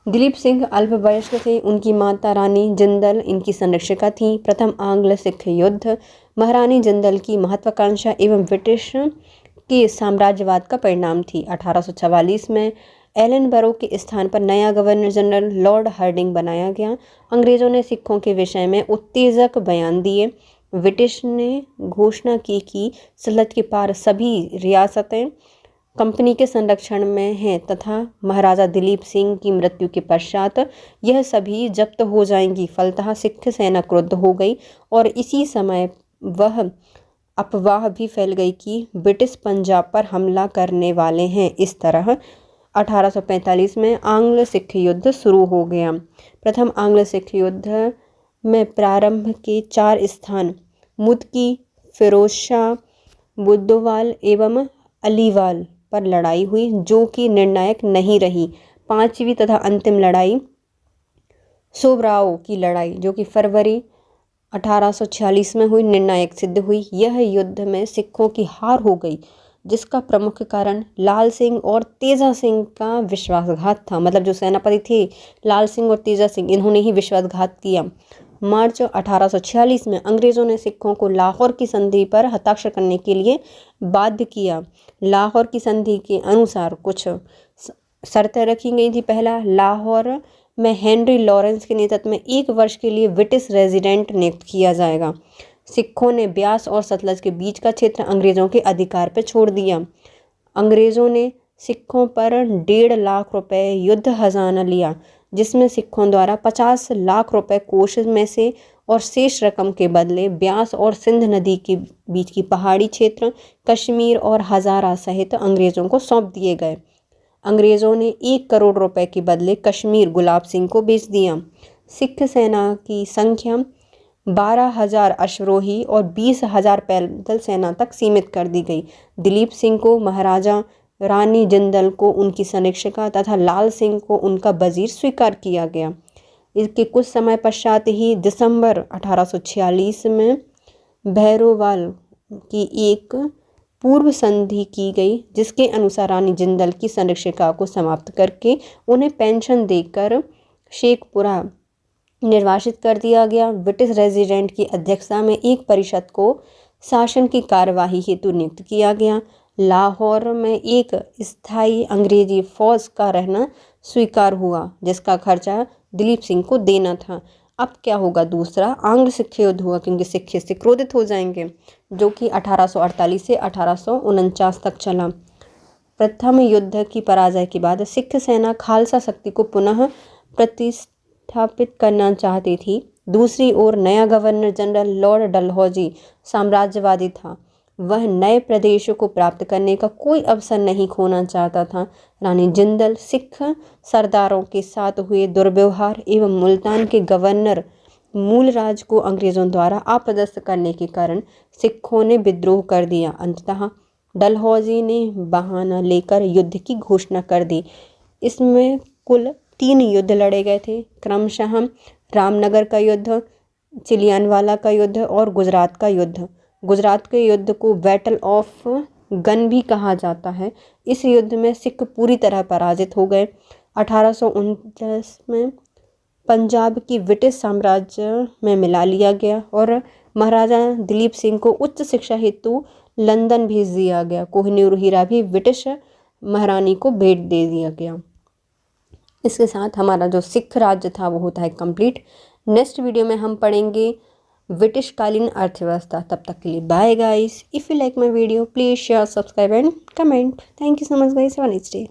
दिलीप सिंह अल्पवयस्क थे। उनकी माता रानी जिंदल इनकी संरक्षिका थी। प्रथम आंग्ल सिख युद्ध महारानी जिंदल की महत्वाकांक्षा एवं ब्रिटिश के साम्राज्यवाद का परिणाम थी। 1844 में एलनबरो के स्थान पर नया गवर्नर जनरल लॉर्ड हार्डिंग बनाया गया। अंग्रेजों ने सिखों के विषय में उत्तेजक बयान दिए। ब्रिटिश ने घोषणा की कि सल्तनत के पार सभी रियासतें कंपनी के संरक्षण में हैं तथा महाराजा दिलीप सिंह की मृत्यु के पश्चात यह सभी जब्त हो जाएंगी। फलतः सिख सेना क्रुद्ध हो गई और इसी समय वह अफवाह भी फैल गई कि ब्रिटिश पंजाब पर हमला करने वाले हैं। इस तरह 1845 में आंग्ल सिख युद्ध शुरू हो गया। प्रथम आंग्ल सिख युद्ध में प्रारंभ के 4 स्थान मुदकी, फिरोजशाह, बुद्धवाल एवं अलीवाल पर लड़ाई हुई, जो कि निर्णायक नहीं रही। 5वीं तथा अंतिम लड़ाई सोबराओ की लड़ाई, जो कि फरवरी 1846 में हुई, निर्णायक सिद्ध हुई। यह युद्ध में सिखों की हार हो गई, जिसका प्रमुख कारण लाल सिंह और तेजा सिंह का विश्वासघात था। मतलब जो सेनापति थे लाल सिंह और तेजा सिंह, इन्होंने ही विश्वासघात किया। मार्च 1846 में अंग्रेज़ों ने सिखों को लाहौर की संधि पर हस्ताक्षर करने के लिए बाध्य किया। लाहौर की संधि के अनुसार कुछ शर्तें रखी गई थी। पहला, लाहौर में हेनरी लॉरेंस के नेतृत्व में 1 वर्ष के लिए ब्रिटिश रेजिडेंट नियुक्त किया जाएगा। सिखों ने ब्यास और सतलज के बीच का क्षेत्र अंग्रेज़ों के अधिकार पर छोड़ दिया। अंग्रेज़ों ने सिखों पर 1.5 लाख रुपए युद्ध खजाना लिया, जिसमें सिखों द्वारा 50 लाख रुपए कोष में से और शेष रकम के बदले ब्यास और सिंध नदी के बीच की पहाड़ी क्षेत्र, कश्मीर और हज़ारा सहित अंग्रेज़ों को सौंप दिए गए। अंग्रेज़ों ने 1 करोड़ रुपए के बदले कश्मीर गुलाब सिंह को बेच दिया। सिख सेना की संख्या 12,000 अश्वरोही और 20,000 पैदल सेना तक सीमित कर दी गई। दिलीप सिंह को महाराजा, रानी जिंदल को उनकी संरक्षिका तथा लाल सिंह को उनका वजीर स्वीकार किया गया। इसके कुछ समय पश्चात ही दिसंबर 1846 में भैरोवाल की एक पूर्व संधि की गई, जिसके अनुसार रानी जिंदल की संरक्षिका को समाप्त करके उन्हें पेंशन देकर शेखपुरा निर्वासित कर दिया गया। ब्रिटिश रेजिडेंट की अध्यक्षता में एक परिषद को शासन की कार्यवाही हेतु नियुक्त किया गया। लाहौर में एक स्थायी अंग्रेजी फौज का रहना स्वीकार हुआ, जिसका खर्चा दिलीप सिंह को देना था। अब क्या होगा? दूसरा आंग्ल सिख युद्ध हुआ, क्योंकि सिख इससे क्रोधित हो जाएंगे, जो कि 1848 से 1849 तक चला। प्रथम युद्ध की पराजय के बाद सिख सेना खालसा शक्ति को पुनः प्रतिष्ठापित करना चाहती थी। दूसरी ओर नया गवर्नर जनरल लॉर्ड डलहौजी साम्राज्यवादी था। वह नए प्रदेशों को प्राप्त करने का कोई अवसर नहीं खोना चाहता था। रानी जिंदल सिख सरदारों के साथ हुए दुर्व्यवहार एवं मुल्तान के गवर्नर मूलराज को अंग्रेज़ों द्वारा अपदस्थ करने के कारण सिखों ने विद्रोह कर दिया। अंततः डलहौजी ने बहाना लेकर युद्ध की घोषणा कर दी। इसमें कुल 3 युद्ध लड़े गए थे, क्रमशः रामनगर का युद्ध, चिलियानवाला का युद्ध और गुजरात का युद्ध। गुजरात के युद्ध को बैटल ऑफ गन भी कहा जाता है। इस युद्ध में सिख पूरी तरह पराजित हो गए। 1849 में पंजाब की ब्रिटिश साम्राज्य में मिला लिया गया और महाराजा दिलीप सिंह को उच्च शिक्षा हेतु लंदन भेज दिया गया। कोहिनूर हीरा भी ब्रिटिश महारानी को भेंट दे दिया गया। इसके साथ हमारा जो सिख राज्य था वो होता है कंप्लीट। नेक्स्ट वीडियो में हम पढ़ेंगे ब्रिटिश कालीन अर्थव्यवस्था। तब तक के लिए bye guys. If you like my video please share, subscribe and comment. Thank you so much guys. Have a nice day.